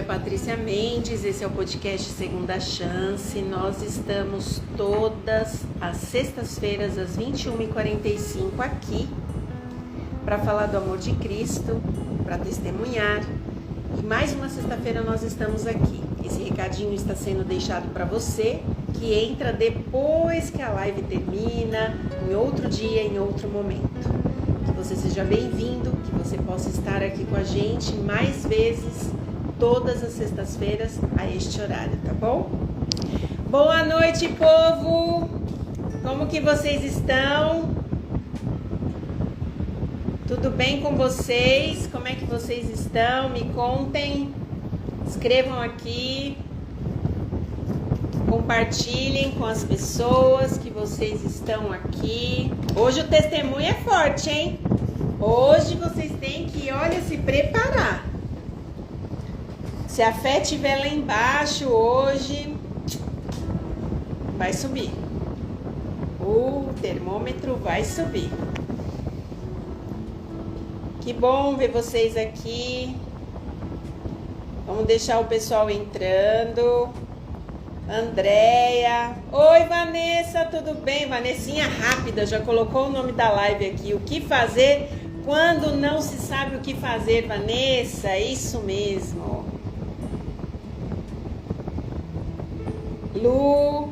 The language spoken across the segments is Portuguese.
Patrícia Mendes, esse é o podcast Segunda Chance. Nós estamos todas as sextas-feiras às 21h45 aqui para falar do amor de Cristo, para testemunhar. E mais uma sexta-feira nós estamos aqui. Esse recadinho está sendo deixado para você que entra depois que a live termina, em outro dia, em outro momento. Que você seja bem-vindo, que você possa estar aqui com a gente mais vezes, todas as sextas-feiras, a este horário, tá bom? Boa noite, povo! Como que vocês estão? Tudo bem com vocês? Como é que vocês estão? Me contem, escrevam aqui, compartilhem com as pessoas que vocês estão aqui. Hoje o testemunho é forte, hein? Hoje vocês têm que, olha, se preparar. Se a fé estiver lá embaixo hoje, vai subir. O termômetro vai subir. Que bom ver vocês aqui. Vamos deixar o pessoal entrando. Andréia. Oi, Vanessa, tudo bem? Vanessinha rápida, já colocou o nome da live aqui. O que fazer quando não se sabe o que fazer, Vanessa? Isso mesmo. Lu.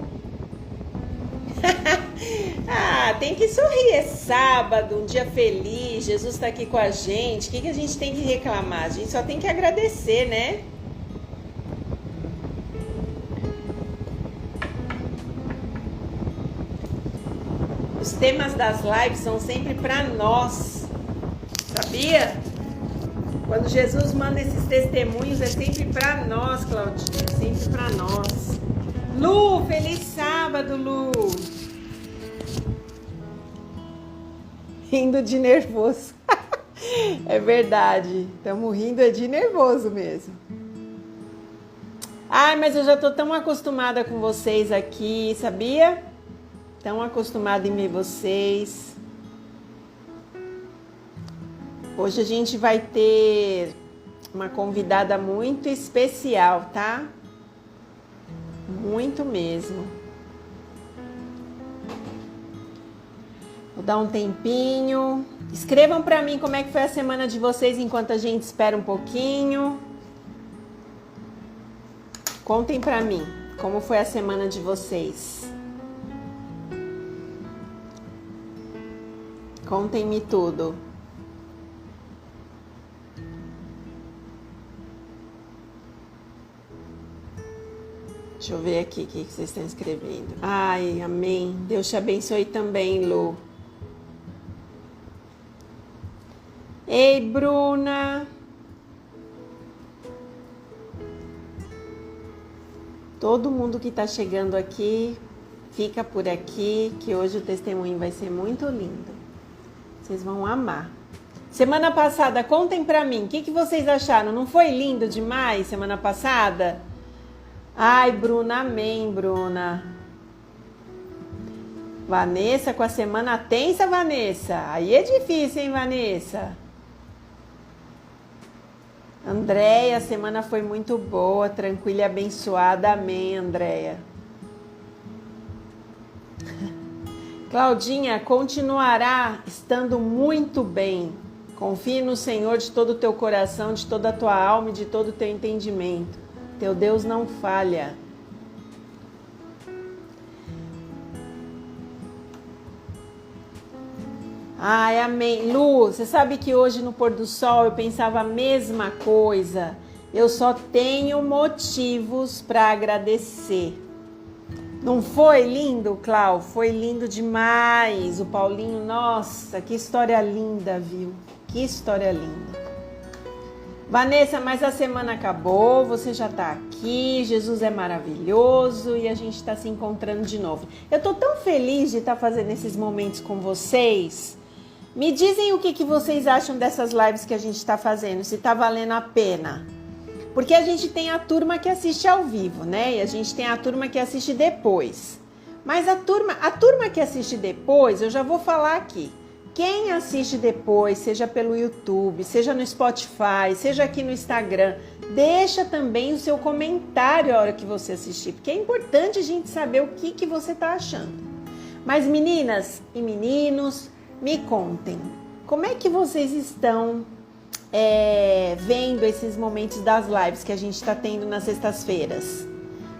Tem que sorrir, é sábado, um dia feliz, Jesus está aqui com a gente. O que a gente tem que reclamar? A gente só tem que agradecer, né? Os temas das lives são sempre para nós, sabia? Quando Jesus manda esses testemunhos é sempre para nós, Claudinha, é sempre para nós. Lu, feliz sábado, Lu. Rindo de nervoso. É verdade. Estamos rindo de nervoso mesmo. Ai, mas eu já tô tão acostumada com vocês aqui, sabia? Tão acostumada em ver vocês. Hoje a gente vai ter uma convidada muito especial, tá? Muito mesmo. Vou dar um tempinho. Escrevam pra mim como é que foi a semana de vocês enquanto a gente espera um pouquinho. Contem pra mim como foi a semana de vocês. Contem-me tudo. Deixa eu ver aqui o que vocês estão escrevendo. Ai, amém. Deus te abençoe também, Lu. Ei, Bruna. Todo mundo que tá chegando aqui, fica por aqui, que hoje o testemunho vai ser muito lindo. Vocês vão amar. Semana passada, contem pra mim, o que vocês acharam? Não foi lindo demais semana passada? Ai, Bruna, amém, Bruna. Vanessa, com a semana tensa, Vanessa. Aí é difícil, hein, Vanessa? Andréia, a semana foi muito boa, tranquila e abençoada. Amém, Andréia. Claudinha, continuará estando muito bem. Confie no Senhor de todo o teu coração, de toda a tua alma e de todo o teu entendimento. Teu Deus não falha. Ai, amém. Lu, você sabe que hoje no pôr do sol eu pensava a mesma coisa. Eu só tenho motivos para agradecer. Não foi lindo, Clau? Foi lindo demais. O Paulinho, nossa, que história linda, viu? Que história linda. Vanessa, mas a semana acabou, você já tá aqui, Jesus é maravilhoso e a gente tá se encontrando de novo. Eu tô tão feliz de estar fazendo esses momentos com vocês. Me dizem o que vocês acham dessas lives que a gente tá fazendo, se tá valendo a pena. Porque a gente tem a turma que assiste ao vivo, né? E a gente tem a turma que assiste depois. Mas a turma que assiste depois, eu já vou falar aqui. quem assiste depois, seja pelo YouTube, seja no Spotify, seja aqui no Instagram, deixa também o seu comentário a hora que você assistir, porque é importante a gente saber o que você está achando. Mas meninas e meninos, me contem, como é que vocês estão vendo esses momentos das lives que a gente está tendo nas sextas-feiras?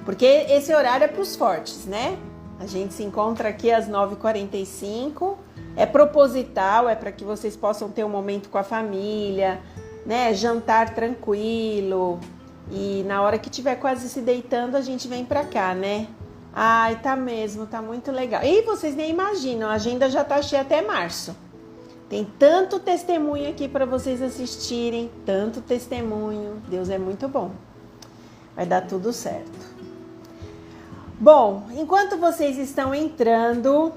Porque esse horário é para os fortes, né? A gente se encontra aqui às 9h45, é proposital, é para que vocês possam ter um momento com a família, né? Jantar tranquilo, e na hora que estiver quase se deitando a gente vem para cá, né? Ai, tá mesmo, tá muito legal. E vocês nem imaginam, a agenda já tá cheia até março. Tem tanto testemunho aqui para vocês assistirem, tanto testemunho. Deus é muito bom. Vai dar tudo certo. Bom, enquanto vocês estão entrando...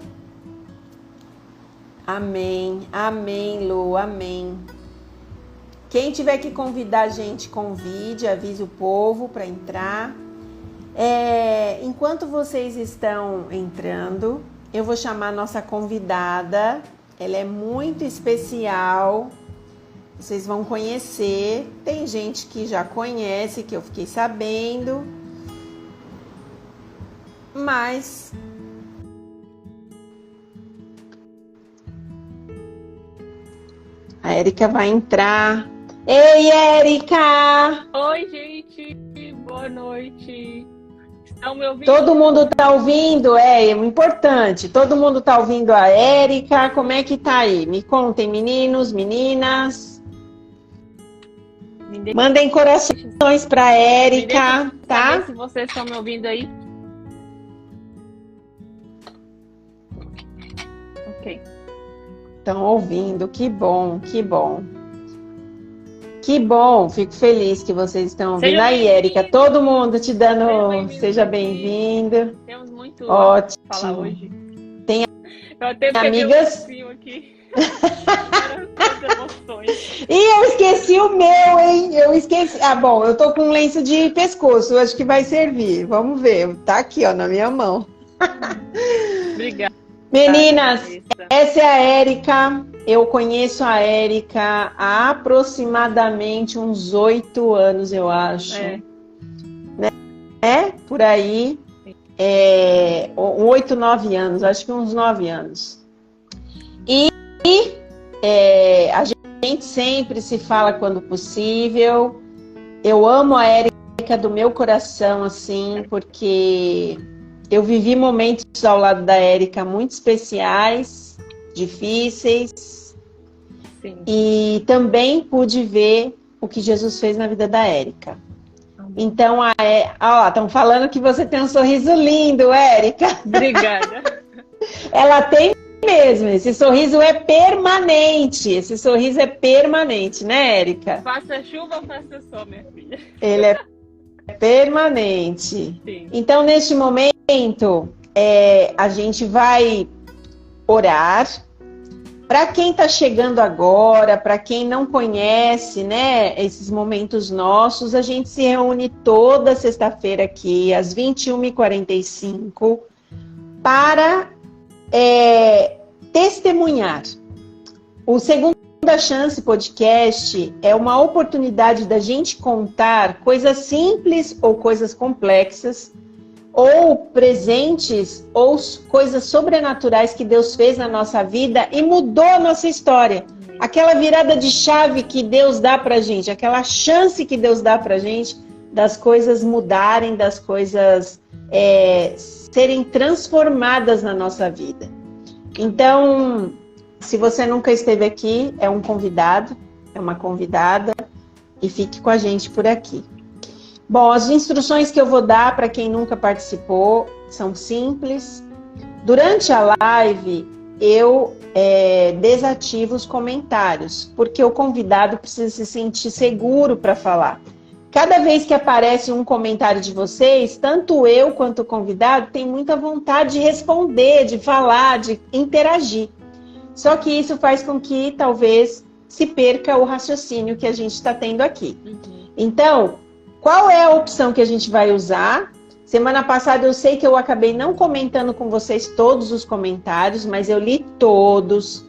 Amém, amém, Lu, amém. Quem tiver que convidar a gente, convide, avise o povo para entrar. Enquanto vocês estão entrando, eu vou chamar a nossa convidada. Ela é muito especial. Vocês vão conhecer. Tem gente que já conhece, que eu fiquei sabendo. Mas a Érica vai entrar. Ei, Érica! Oi, gente! Boa noite! Estão me ouvindo? Todo mundo tá ouvindo? É importante. Todo mundo tá ouvindo a Érica. Como é que tá aí? Me contem, meninos, meninas. Mandem corações pra Érica, tá? Se vocês estão me ouvindo aí. Ok. Estão ouvindo, que bom, que bom. Que bom, fico feliz que vocês estão ouvindo. Aí, Érica, todo mundo te dando seja bem-vindo. Temos muito ótimo a falar hoje. Tem eu até amigas aqui. E eu esqueci o meu, hein? Eu esqueci. Ah, bom, eu tô com um lenço de pescoço, acho que vai servir. Vamos ver, tá aqui, ó, na minha mão. Obrigada. Meninas, essa é a Érica. Eu conheço a Érica há aproximadamente uns 8 anos, eu acho. Né? Por aí. 8, 9 anos, acho que uns 9 anos. E a gente sempre se fala quando possível. Eu amo a Érica do meu coração, assim, porque eu vivi momentos ao lado da Érica muito especiais, difíceis. Sim. E também pude ver o que Jesus fez na vida da Érica. Então, estão falando que você tem um sorriso lindo, Érica. Obrigada. Ela tem mesmo, esse sorriso é permanente. Esse sorriso é permanente, né, Érica? Faça chuva, faça sol, minha filha. Ele é permanente. Sim. Então, neste momento, a gente vai orar. Para quem está chegando agora, para quem não conhece, né, esses momentos nossos, a gente se reúne toda sexta-feira aqui, às 21h45, para testemunhar. O Segunda Chance Podcast é uma oportunidade da gente contar coisas simples ou coisas complexas, ou presentes, ou coisas sobrenaturais que Deus fez na nossa vida e mudou a nossa história. Aquela virada de chave que Deus dá pra gente, aquela chance que Deus dá pra gente das coisas mudarem, das coisas serem transformadas na nossa vida. Então, se você nunca esteve aqui, é um convidado, é uma convidada, e fique com a gente por aqui. Bom, as instruções que eu vou dar para quem nunca participou são simples. Durante a live, eu desativo os comentários, porque o convidado precisa se sentir seguro para falar. Cada vez que aparece um comentário de vocês, tanto eu quanto o convidado tem muita vontade de responder, de falar, de interagir. Só que isso faz com que talvez se perca o raciocínio que a gente está tendo aqui. Então, qual é a opção que a gente vai usar? Semana passada eu sei que eu acabei não comentando com vocês todos os comentários, mas eu li todos.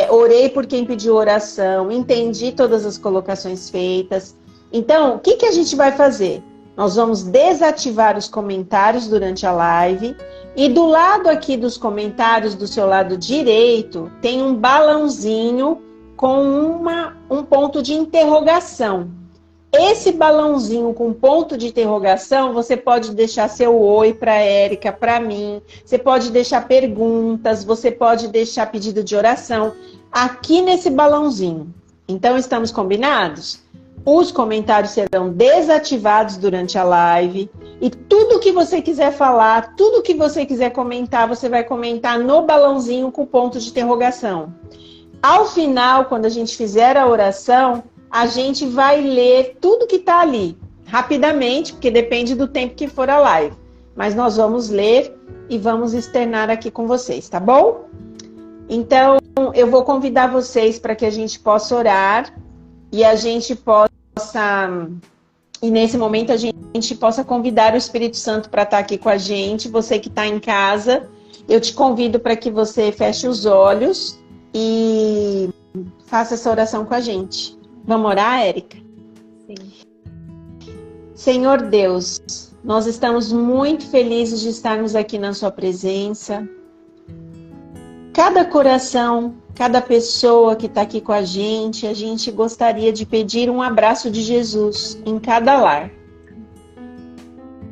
orei por quem pediu oração, entendi todas as colocações feitas. Então, o que a gente vai fazer? Nós vamos desativar os comentários durante a live e do lado aqui dos comentários, do seu lado direito, tem um balãozinho com um ponto de interrogação. Esse balãozinho com ponto de interrogação, você pode deixar seu oi para a Érica, para mim. Você pode deixar perguntas, você pode deixar pedido de oração aqui nesse balãozinho. Então, estamos combinados? Os comentários serão desativados durante a live. E tudo que você quiser falar, tudo que você quiser comentar, você vai comentar no balãozinho com ponto de interrogação. Ao final, quando a gente fizer a oração, a gente vai ler tudo que está ali, rapidamente, porque depende do tempo que for a live. Mas nós vamos ler e vamos externar aqui com vocês, tá bom? Então, eu vou convidar vocês para que a gente possa orar e a gente possa... E nesse momento a gente possa convidar o Espírito Santo para estar aqui com a gente. Você que está em casa, eu te convido para que você feche os olhos e faça essa oração com a gente. Vamos orar, Érica? Sim. Senhor Deus, nós estamos muito felizes de estarmos aqui na sua presença. Cada coração, cada pessoa que está aqui com a gente gostaria de pedir um abraço de Jesus em cada lar.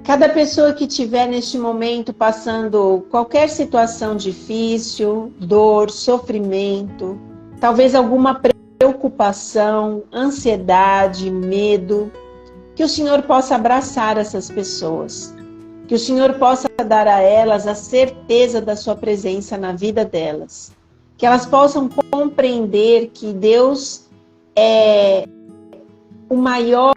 Cada pessoa que estiver neste momento passando qualquer situação difícil, dor, sofrimento, talvez alguma preocupação, ansiedade, medo, que o Senhor possa abraçar essas pessoas, que o Senhor possa dar a elas a certeza da sua presença na vida delas, que elas possam compreender que Deus é o maior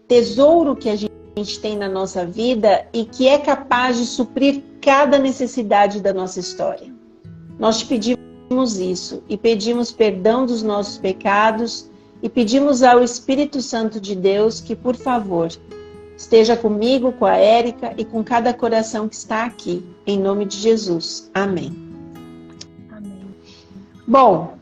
tesouro que a gente tem na nossa vida e que é capaz de suprir cada necessidade da nossa história. Nós te pedimos isso e pedimos perdão dos nossos pecados e pedimos ao Espírito Santo de Deus que, por favor, esteja comigo, com a Érica e com cada coração que está aqui, em nome de Jesus. Amém. Amém. Bom,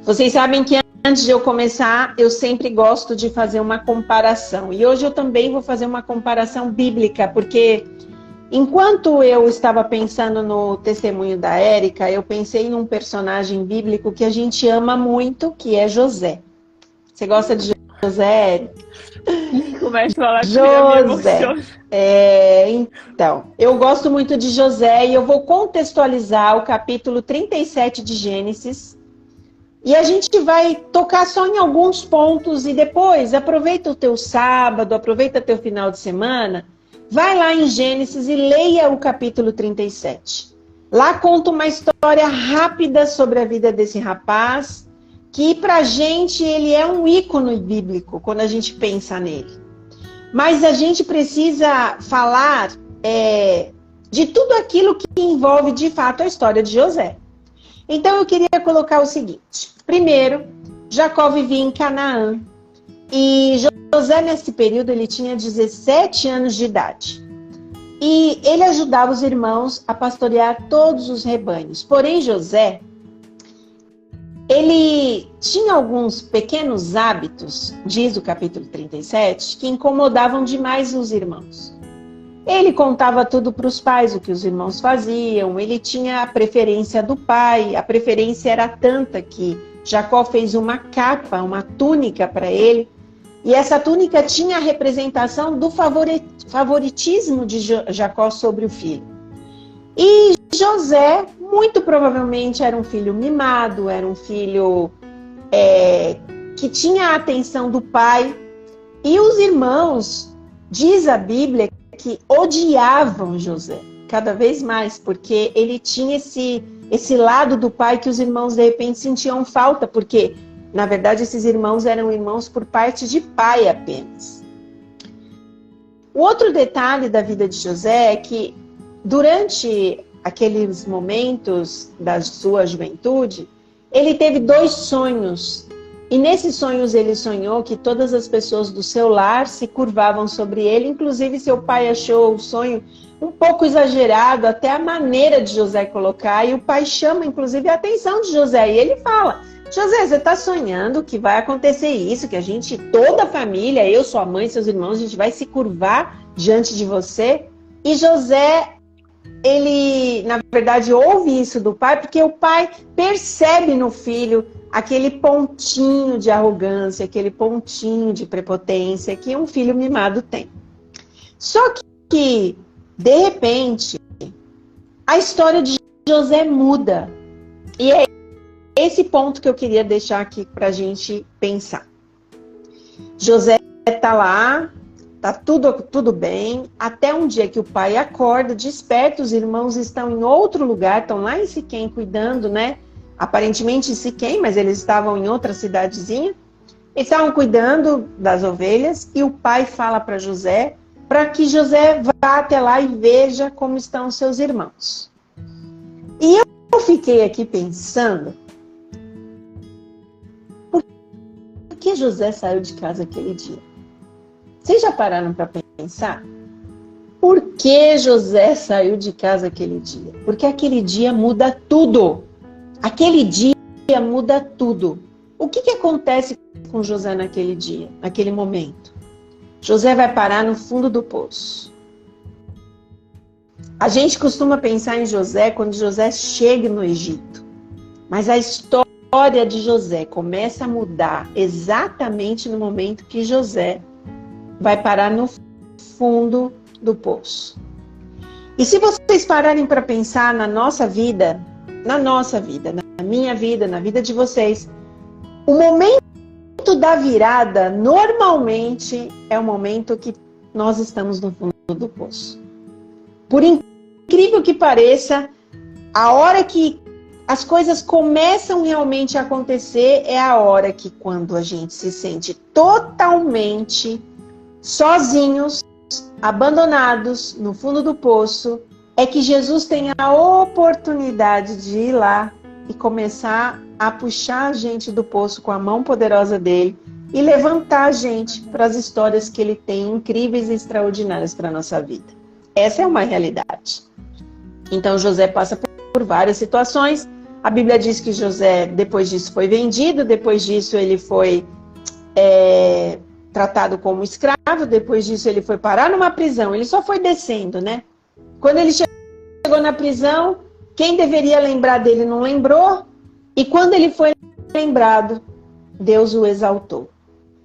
vocês sabem que antes de eu começar, eu sempre gosto de fazer uma comparação. E hoje eu também vou fazer uma comparação bíblica, porque enquanto eu estava pensando no testemunho da Érica, eu pensei num personagem bíblico que a gente ama muito, que é José. Você gosta de José, Érica? Começa a falar que José. Então, eu gosto muito de José e eu vou contextualizar o capítulo 37 de Gênesis. E a gente vai tocar só em alguns pontos e depois aproveita o teu sábado, aproveita teu final de semana, vai lá em Gênesis e leia o capítulo 37. Lá conta uma história rápida sobre a vida desse rapaz, que pra gente ele é um ícone bíblico, quando a gente pensa nele. Mas a gente precisa falar de tudo aquilo que envolve de fato a história de José. Então eu queria colocar o seguinte. Primeiro, Jacó vivia em Canaã. E José, nesse período, ele tinha 17 anos de idade. E ele ajudava os irmãos a pastorear todos os rebanhos. Porém, José, ele tinha alguns pequenos hábitos, diz o capítulo 37, que incomodavam demais os irmãos. Ele contava tudo para os pais, o que os irmãos faziam. Ele tinha a preferência do pai. A preferência era tanta que Jacó fez uma capa, uma túnica para ele. E essa túnica tinha a representação do favoritismo de Jacó sobre o filho. E José, muito provavelmente, era um filho mimado, era um filho que tinha a atenção do pai. E os irmãos, diz a Bíblia, que odiavam José cada vez mais, porque ele tinha esse lado do pai que os irmãos de repente sentiam falta, porque na verdade esses irmãos eram irmãos por parte de pai apenas. O outro detalhe da vida de José é que durante aqueles momentos da sua juventude, ele teve 2 sonhos E nesses sonhos ele sonhou que todas as pessoas do seu lar se curvavam sobre ele, inclusive seu pai achou o sonho um pouco exagerado, até a maneira de José colocar, e o pai chama inclusive a atenção de José, e ele fala: José, você está sonhando que vai acontecer isso, que a gente, toda a família, eu, sua mãe, seus irmãos, a gente vai se curvar diante de você? E José, ele, na verdade, ouve isso do pai, porque o pai percebe no filho aquele pontinho de arrogância, aquele pontinho de prepotência que um filho mimado tem. Só que, de repente, a história de José muda. E é esse ponto que eu queria deixar aqui para a gente pensar. José está lá, tá tudo bem, até um dia que o pai acorda, desperta, os irmãos estão em outro lugar, estão lá em Siquém cuidando, né? Aparentemente em Siquém, mas eles estavam em outra cidadezinha. Eles estavam cuidando das ovelhas e o pai fala para José, para que José vá até lá e veja como estão os seus irmãos. E eu fiquei aqui pensando, por que José saiu de casa aquele dia? Vocês já pararam para pensar? Por que José saiu de casa aquele dia? Porque aquele dia muda tudo. Aquele dia muda tudo. O que acontece com José naquele dia, naquele momento? José vai parar no fundo do poço. A gente costuma pensar em José quando José chega no Egito. Mas a história de José começa a mudar exatamente no momento que José vai parar no fundo do poço. E se vocês pararem para pensar na nossa vida, na minha vida, na vida de vocês, o momento da virada, normalmente, é o momento que nós estamos no fundo do poço. Por incrível que pareça, a hora que as coisas começam realmente a acontecer é a hora que, quando a gente se sente totalmente sozinhos, abandonados no fundo do poço, é que Jesus tem a oportunidade de ir lá e começar a puxar a gente do poço com a mão poderosa dele e levantar a gente para as histórias que ele tem incríveis e extraordinárias para a nossa vida. Essa é uma realidade. Então José passa por várias situações. A Bíblia diz que José, depois disso, foi vendido, depois disso ele foi tratado como escravo, depois disso ele foi parar numa prisão. Ele só foi descendo, né? Quando ele chegou na prisão, quem deveria lembrar dele não lembrou, e quando ele foi lembrado, Deus o exaltou.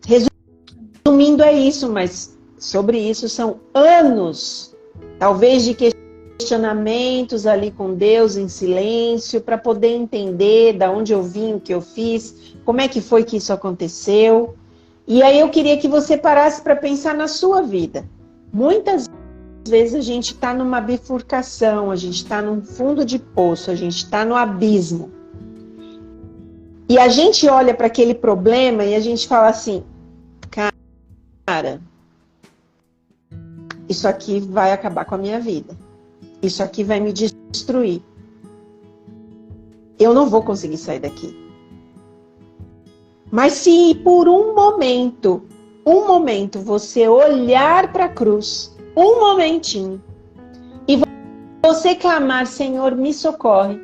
Resumindo, é isso, mas sobre isso são anos, talvez, de questionamentos ali com Deus em silêncio, para poder entender de onde eu vim, o que eu fiz, como é que foi que isso aconteceu. E aí eu queria que você parasse para pensar na sua vida. Muitas vezes a gente está numa bifurcação, a gente está num fundo de poço, a gente está no abismo. E a gente olha para aquele problema e a gente fala assim: cara, isso aqui vai acabar com a minha vida. Isso aqui vai me destruir. Eu não vou conseguir sair daqui. Mas se por um momento você olhar para a cruz, um momentinho, e você clamar: Senhor, me socorre,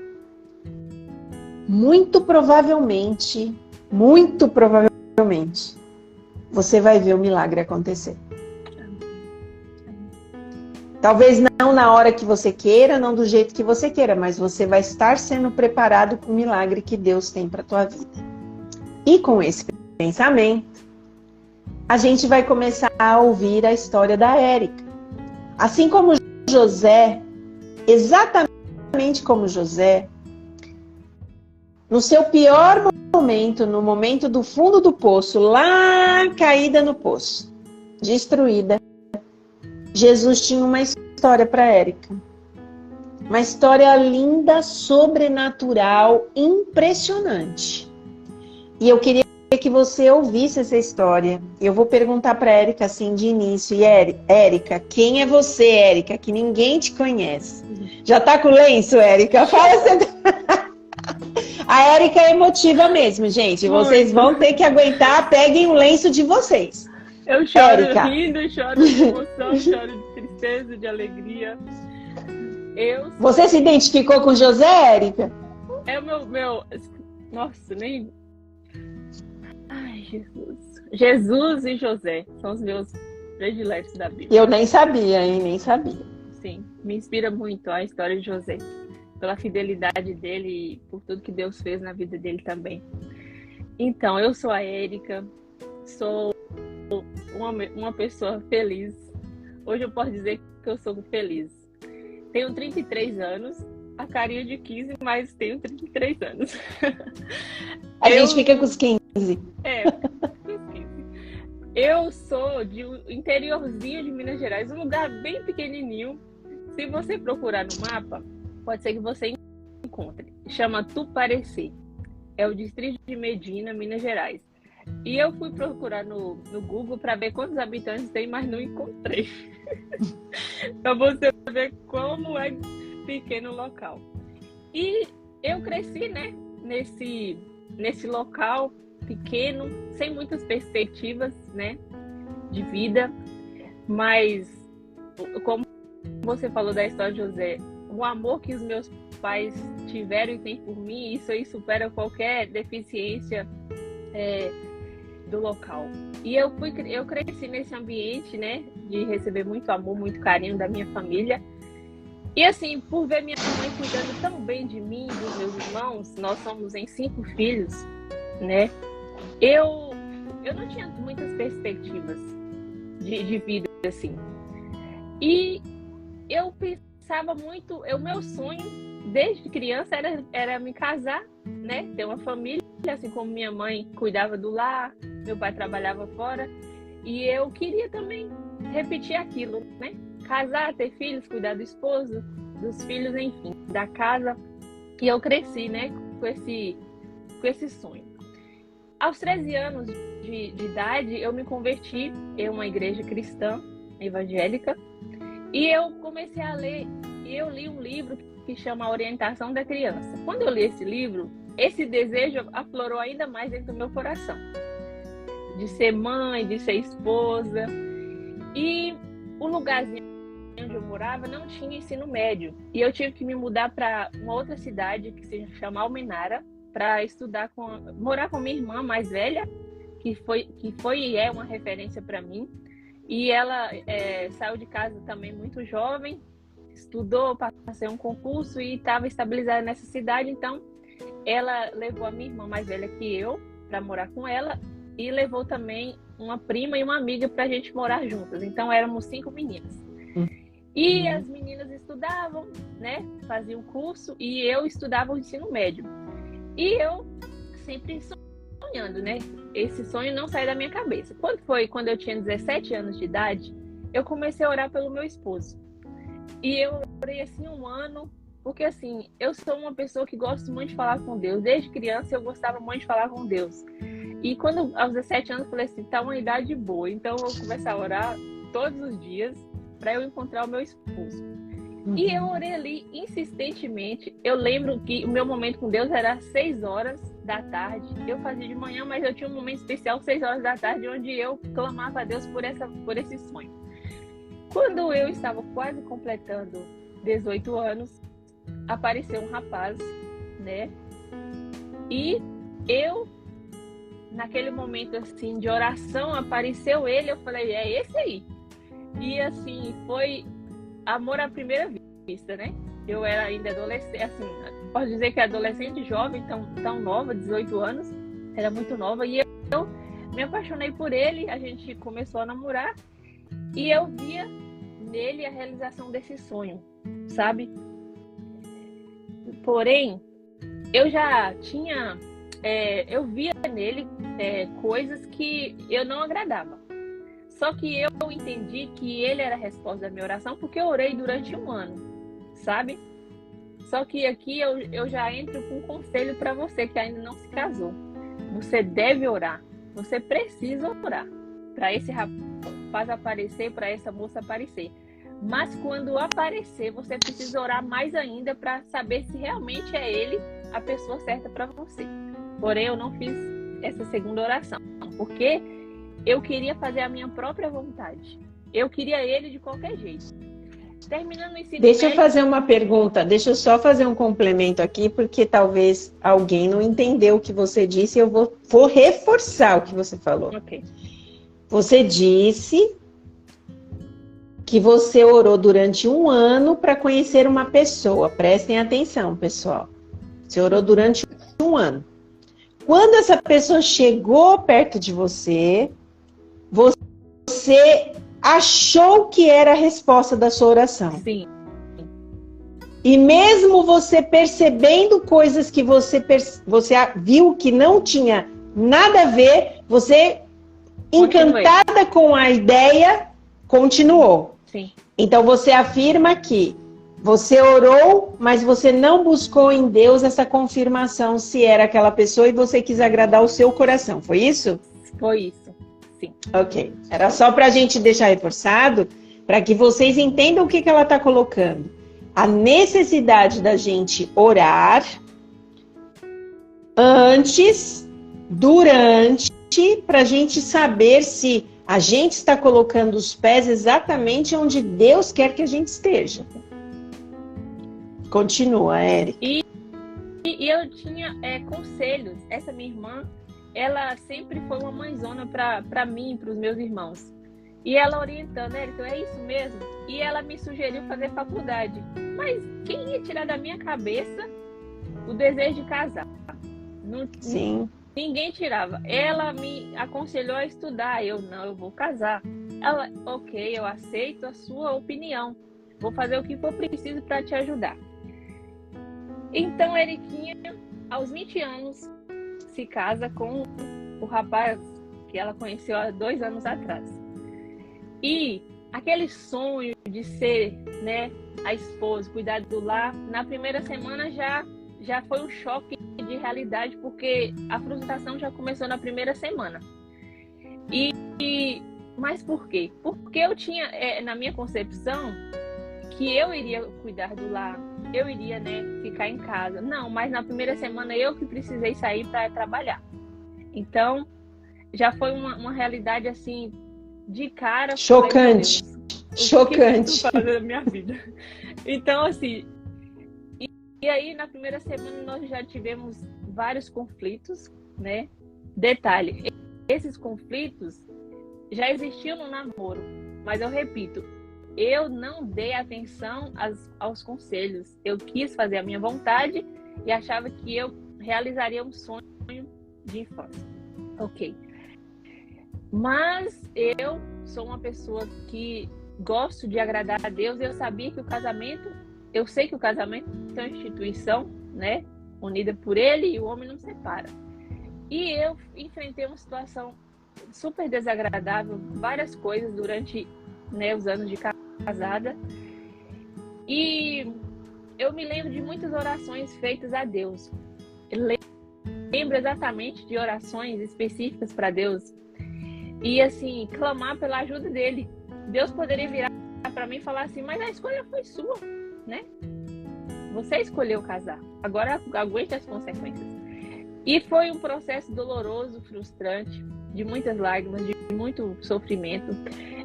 muito provavelmente, você vai ver o milagre acontecer. Talvez não na hora que você queira, não do jeito que você queira, mas você vai estar sendo preparado para o milagre que Deus tem para a tua vida. E com esse pensamento, a gente vai começar a ouvir a história da Érica. Assim como José, exatamente como José, no seu pior momento, no momento do fundo do poço, lá caída no poço, destruída, Jesus tinha uma história para Érica. Uma história linda, sobrenatural, impressionante. E eu queria que você ouvisse essa história. Eu vou perguntar para Érica assim de início. E Érica, quem é você, Érica? Que ninguém te conhece. Já tá com lenço, Érica? Fala você. A Érica é emotiva mesmo, gente. Vocês vão ter que aguentar. Peguem o lenço de vocês. Eu choro Érica. rindo, choro de emoção, choro de tristeza, de alegria. Você se identificou com José, Érica? É o meu... Nossa, nem... Ai, Jesus. Jesus e José são os meus prediletos da Bíblia. Eu nem sabia, hein? Nem sabia. Sim, me inspira muito a história de José. Pela fidelidade dele e por tudo que Deus fez na vida dele também. Então, eu sou a Érica, sou uma pessoa feliz. Hoje eu posso dizer que eu sou feliz. Tenho 33 anos, a carinha de 15, mas tenho 33 anos. A gente fica com os 15. Com os 15. Eu sou de um interiorzinho de Minas Gerais, um lugar bem pequenininho. Se você procurar no mapa, pode ser que você encontre. Chama Tuparecê. É o distrito de Medina, Minas Gerais. E eu fui procurar no Google para ver quantos habitantes tem, mas não encontrei. Para você ver como é pequeno o local. E eu cresci, né, nesse local pequeno, sem muitas perspectivas, né, de vida. Mas, como você falou da história de José, o amor que os meus pais tiveram e têm por mim, isso aí supera qualquer deficiência do local. E eu cresci nesse ambiente, né, de receber muito amor, muito carinho da minha família. E assim, por ver minha mãe cuidando tão bem de mim, dos meus irmãos, nós somos em 5 filhos, né, eu não tinha muitas perspectivas de vida, assim. E eu pensava muito, o meu sonho desde criança era me casar, né? Ter uma família, assim como minha mãe cuidava do lar, meu pai trabalhava fora, e eu queria também repetir aquilo, né? Casar, ter filhos, cuidar do esposo, dos filhos, enfim, da casa. E eu cresci, né, com esse sonho. Aos 13 anos de idade, eu me converti em uma igreja cristã, evangélica, e eu comecei a ler, e eu li um livro que chama Orientação da Criança. Quando eu li esse livro, esse desejo aflorou ainda mais dentro do meu coração. De ser mãe, de ser esposa. E o lugarzinho onde eu morava não tinha ensino médio. E eu tive que me mudar para uma outra cidade, que se chama Almenara, para morar com minha irmã mais velha, que foi e é uma referência para mim. E ela saiu de casa também muito jovem, estudou, passou um concurso e estava estabilizada nessa cidade. Então, ela levou a minha irmã mais velha que eu para morar com ela e levou também uma prima e uma amiga para a gente morar juntas. Então, éramos 5 meninas. E as meninas estudavam, né? Faziam curso e eu estudava o ensino médio. E eu sempre sonhando, né? Esse sonho não saiu da minha cabeça. Quando eu tinha 17 anos de idade, eu comecei a orar pelo meu esposo. E eu orei assim 1 ano, porque assim, eu sou uma pessoa que gosto muito de falar com Deus. Desde criança eu gostava muito de falar com Deus. E quando aos 17 anos eu falei assim, tá uma idade boa, então eu vou começar a orar todos os dias para eu encontrar o meu esposo. E eu orei ali insistentemente. Eu lembro que o meu momento com Deus era às 6 horas da tarde. Eu fazia de manhã, mas eu tinha um momento especial, 6 horas da tarde, onde eu clamava a Deus por esse sonho. Quando eu estava quase completando 18 anos, apareceu um rapaz, né? E eu, naquele momento assim de oração, apareceu ele, eu falei, é esse aí. E assim, foi amor à primeira vista, né? Eu era ainda adolescente, assim, posso dizer que adolescente jovem, tão nova, 18 anos, era muito nova, e eu me apaixonei por ele, a gente começou a namorar, e eu via nele a realização desse sonho, sabe? Porém, eu já tinha, eu via nele coisas que eu não agradava. Só que eu entendi que ele era a resposta da minha oração porque eu orei durante 1 ano, sabe? Só que aqui eu já entro com um conselho para você que ainda não se casou. Você deve orar, você precisa orar para esse rapaz aparecer, para essa moça aparecer. Mas quando aparecer, você precisa orar mais ainda para saber se realmente é ele a pessoa certa para você. Porém, eu não fiz essa segunda oração, porque eu queria fazer a minha própria vontade. Eu queria ele de qualquer jeito. Terminando o ensino Deixa eu médio... fazer uma pergunta, deixa eu só fazer um complemento aqui, porque talvez alguém não entendeu o que você disse e eu vou reforçar o que você falou. Ok. Você disse que você orou durante 1 ano para conhecer uma pessoa. Prestem atenção, pessoal. Você orou durante 1 ano. Quando essa pessoa chegou perto de você, você achou que era a resposta da sua oração. Sim. E mesmo você percebendo coisas que você viu que não tinha nada a ver, você, encantada com a ideia, continuou. Sim. Então você afirma que você orou, mas você não buscou em Deus essa confirmação se era aquela pessoa e você quis agradar o seu coração. Foi isso? Foi isso. Sim. Ok. Era só para a gente deixar reforçado, para que vocês entendam o que ela está colocando. A necessidade da gente orar antes, durante, para a gente saber se a gente está colocando os pés exatamente onde Deus quer que a gente esteja. Continua, Érica. E eu tinha conselhos. Essa minha irmã, ela sempre foi uma mãezona para mim e para os meus irmãos. E ela orientando, Érica, é isso mesmo? E ela me sugeriu fazer faculdade. Mas quem ia tirar da minha cabeça o desejo de casar? Sim. Ninguém tirava. Ela me aconselhou a estudar. Eu vou casar. Ela, ok, eu aceito a sua opinião. Vou fazer o que for preciso para te ajudar. Então, Eriquinha, aos 20 anos, se casa com o rapaz que ela conheceu há 2 anos atrás. E aquele sonho de ser, né, a esposa, cuidar do lar, na primeira semana já foi um choque de realidade, porque a frustração já começou na primeira semana. Mas por quê? Porque eu tinha, na minha concepção, que eu iria cuidar do lar, eu iria, né, ficar em casa. Não, mas na primeira semana eu que precisei sair para trabalhar. Então, já foi uma realidade assim, de cara. Chocante. Chocante. O que eu fazer na minha vida? Então, assim, e aí na primeira semana nós já tivemos vários conflitos, né? Detalhe, esses conflitos já existiam no namoro, mas eu repito, eu não dei atenção aos conselhos. Eu quis fazer a minha vontade e achava que eu realizaria um sonho de infância. Ok. Mas eu sou uma pessoa que gosto de agradar a Deus. Eu sabia que eu sei que o casamento é uma instituição, né, unida por Ele, e o homem não separa. E eu enfrentei uma situação super desagradável, várias coisas durante, né, os anos de casada. E eu me lembro de muitas orações feitas a Deus. Eu lembro exatamente de orações específicas para Deus. E assim, clamar pela ajuda dele. Deus poderia virar para mim e falar assim, mas a escolha foi sua, né? Você escolheu casar. Agora aguente as consequências. E foi um processo doloroso, frustrante, de muitas lágrimas, de muito sofrimento,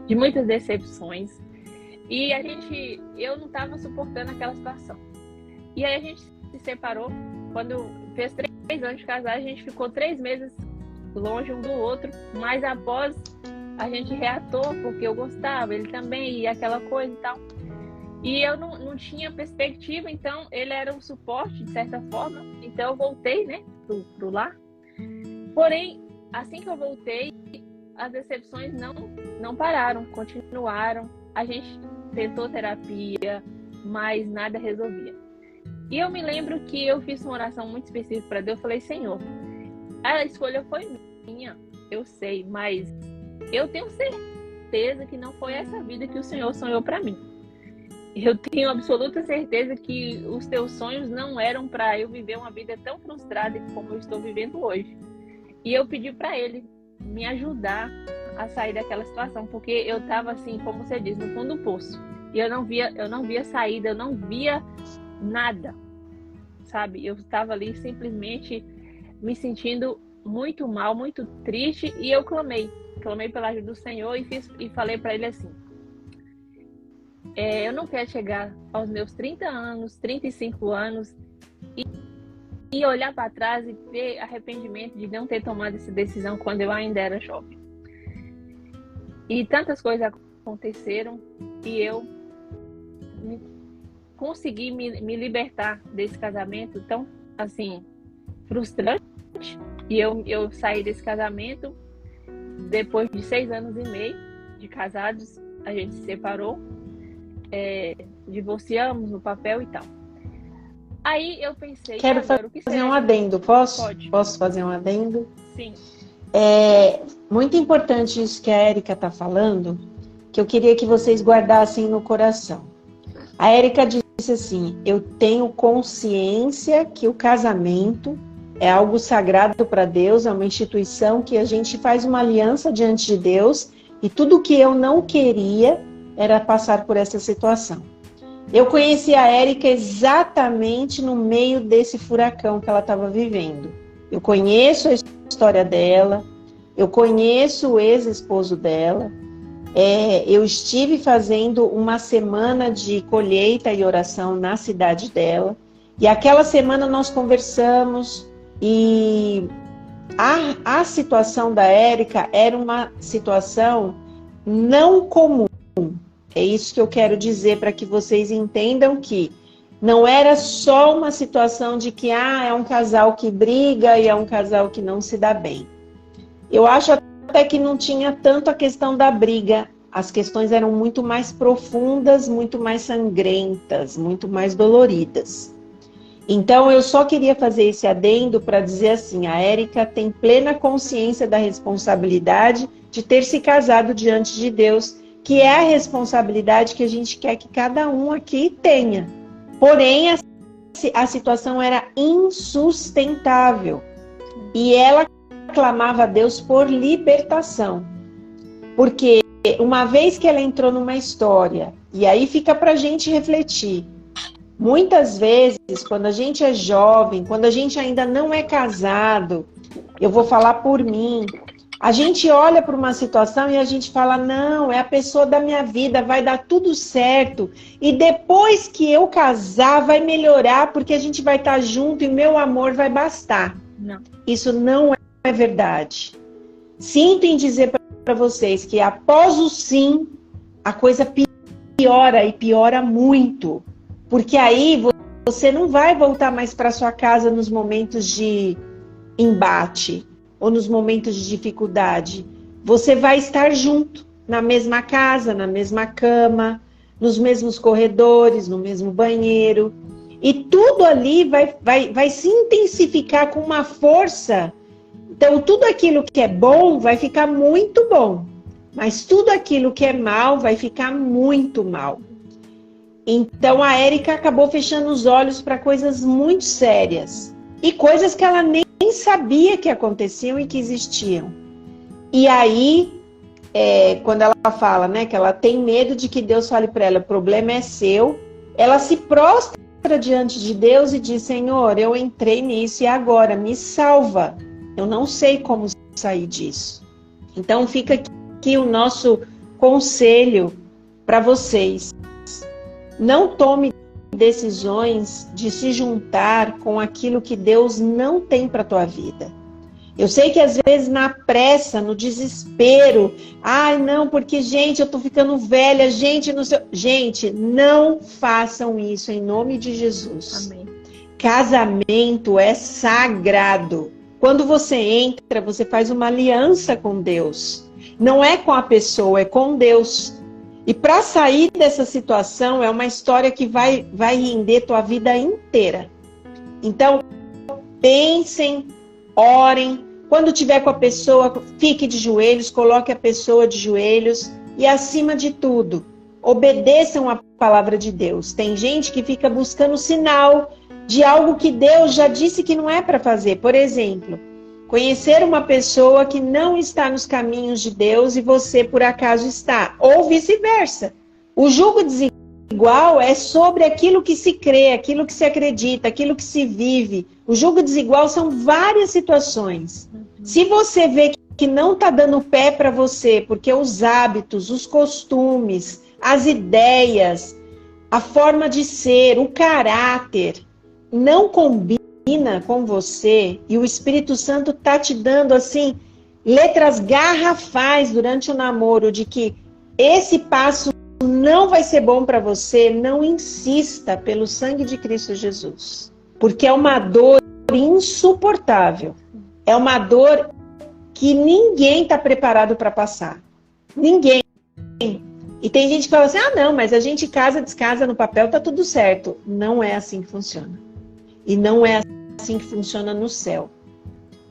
de muitas decepções. E eu não estava suportando aquela situação. E aí a gente se separou. Quando fez 3 anos de casar, a gente ficou 3 meses longe um do outro, mas após a gente reatou, porque eu gostava, ele também, e aquela coisa e tal. E eu não tinha perspectiva, então ele era um suporte, de certa forma. Então eu voltei, né, pro lar. Porém, assim que eu voltei, as decepções não pararam, continuaram. A gente tentou terapia, mas nada resolvia. E eu me lembro que eu fiz uma oração muito específica para Deus. Eu falei, Senhor, a escolha foi minha, eu sei, mas eu tenho certeza que não foi essa vida que o Senhor sonhou para mim. Eu tenho absoluta certeza que os teus sonhos não eram para eu viver uma vida tão frustrada como eu estou vivendo hoje. E eu pedi para Ele me ajudar a sair daquela situação, porque eu estava assim, como você diz, no fundo do poço. E eu não via saída, eu não via nada. sabe? Eu estava ali simplesmente me sentindo muito mal, muito triste, e eu clamei pela ajuda do Senhor e falei para ele assim: eu não quero chegar aos meus 30 anos, 35 anos e olhar para trás e ter arrependimento de não ter tomado essa decisão quando eu ainda era jovem. E tantas coisas aconteceram e eu consegui me libertar desse casamento tão, assim, frustrante. E eu saí desse casamento depois de 6 anos e meio de casados. A gente se separou, divorciamos no papel e tal. Aí eu pensei... Quero fazer um adendo, posso? Pode. Posso fazer um adendo? Sim. É muito importante isso que a Érica está falando, que eu queria que vocês guardassem no coração. A Érica disse assim: eu tenho consciência que o casamento é algo sagrado para Deus, é uma instituição que a gente faz uma aliança diante de Deus, e tudo que eu não queria era passar por essa situação. Eu conheci a Érica exatamente no meio desse furacão que ela estava vivendo. Eu conheço a história dela, eu conheço o ex-esposo dela, eu estive fazendo uma semana de colheita e oração na cidade dela, e aquela semana nós conversamos, e a situação da Érica era uma situação não comum. É isso que eu quero dizer, para que vocês entendam que não era só uma situação de que é um casal que briga e é um casal que não se dá bem. Eu acho até que não tinha tanto a questão da briga. As questões eram muito mais profundas, muito mais sangrentas, muito mais doloridas. Então, eu só queria fazer esse adendo para dizer assim: a Érica tem plena consciência da responsabilidade de ter se casado diante de Deus, que é a responsabilidade que a gente quer que cada um aqui tenha. Porém, a situação era insustentável. E ela clamava a Deus por libertação. Porque uma vez que ela entrou numa história, e aí fica para a gente refletir, muitas vezes, quando a gente é jovem, quando a gente ainda não é casado, eu vou falar por mim, a gente olha para uma situação e a gente fala: não, é a pessoa da minha vida, vai dar tudo certo. E depois que eu casar, vai melhorar, porque a gente vai estar junto e meu amor vai bastar. Não. Isso não é verdade. Sinto em dizer para vocês que após o sim, a coisa piora e piora muito. Porque aí você não vai voltar mais para sua casa nos momentos de embate ou nos momentos de dificuldade. Você vai estar junto, na mesma casa, na mesma cama, nos mesmos corredores, no mesmo banheiro. E tudo ali vai se intensificar com uma força. Então, tudo aquilo que é bom vai ficar muito bom. Mas tudo aquilo que é mal vai ficar muito mal. Então, a Érica acabou fechando os olhos para coisas muito sérias. E coisas que ela nem sabia que aconteciam e que existiam. E aí, quando ela fala, né, que ela tem medo de que Deus fale para ela: o problema é seu, ela se prostra diante de Deus e diz: Senhor, eu entrei nisso e agora me salva. Eu não sei como sair disso. Então fica aqui o nosso conselho para vocês. Não tome decisões de se juntar com aquilo que Deus não tem para a tua vida. Eu sei que às vezes na pressa, no desespero, não, porque gente, eu tô ficando velha, gente, não sei... Gente, não façam isso em nome de Jesus. Amém. Casamento é sagrado. Quando você entra, você faz uma aliança com Deus. Não é com a pessoa, é com Deus. E para sair dessa situação, é uma história que vai render tua vida inteira. Então, pensem, orem. Quando tiver com a pessoa, fique de joelhos, coloque a pessoa de joelhos. E, acima de tudo, obedeçam a palavra de Deus. Tem gente que fica buscando sinal de algo que Deus já disse que não é para fazer. Por exemplo, conhecer uma pessoa que não está nos caminhos de Deus e você, por acaso, está. Ou vice-versa. O jugo desigual é sobre aquilo que se crê, aquilo que se acredita, aquilo que se vive. O julgo desigual são várias situações. Se você vê que não está dando pé para você, porque os hábitos, os costumes, as ideias, a forma de ser, o caráter não combina com você e o Espírito Santo está te dando assim letras garrafais durante o namoro de que esse passo não vai ser bom para você, não insista pelo sangue de Cristo Jesus. Porque é uma dor insuportável. É uma dor que ninguém está preparado para passar. Ninguém. E tem gente que fala assim, não, mas a gente casa, descasa no papel, tá tudo certo. Não é assim que funciona. E não é assim que funciona no céu.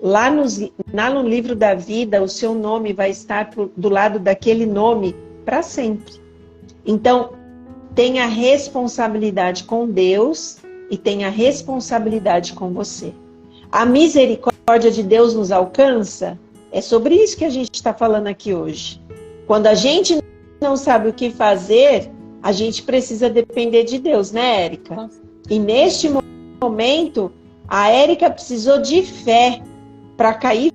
Lá no livro da vida, o seu nome vai estar do lado daquele nome para sempre. Então, tenha responsabilidade com Deus e tenha responsabilidade com você. A misericórdia de Deus nos alcança? É sobre isso que a gente está falando aqui hoje. Quando a gente não sabe o que fazer, a gente precisa depender de Deus, né, Érica? E neste momento, a Érica precisou de fé para cair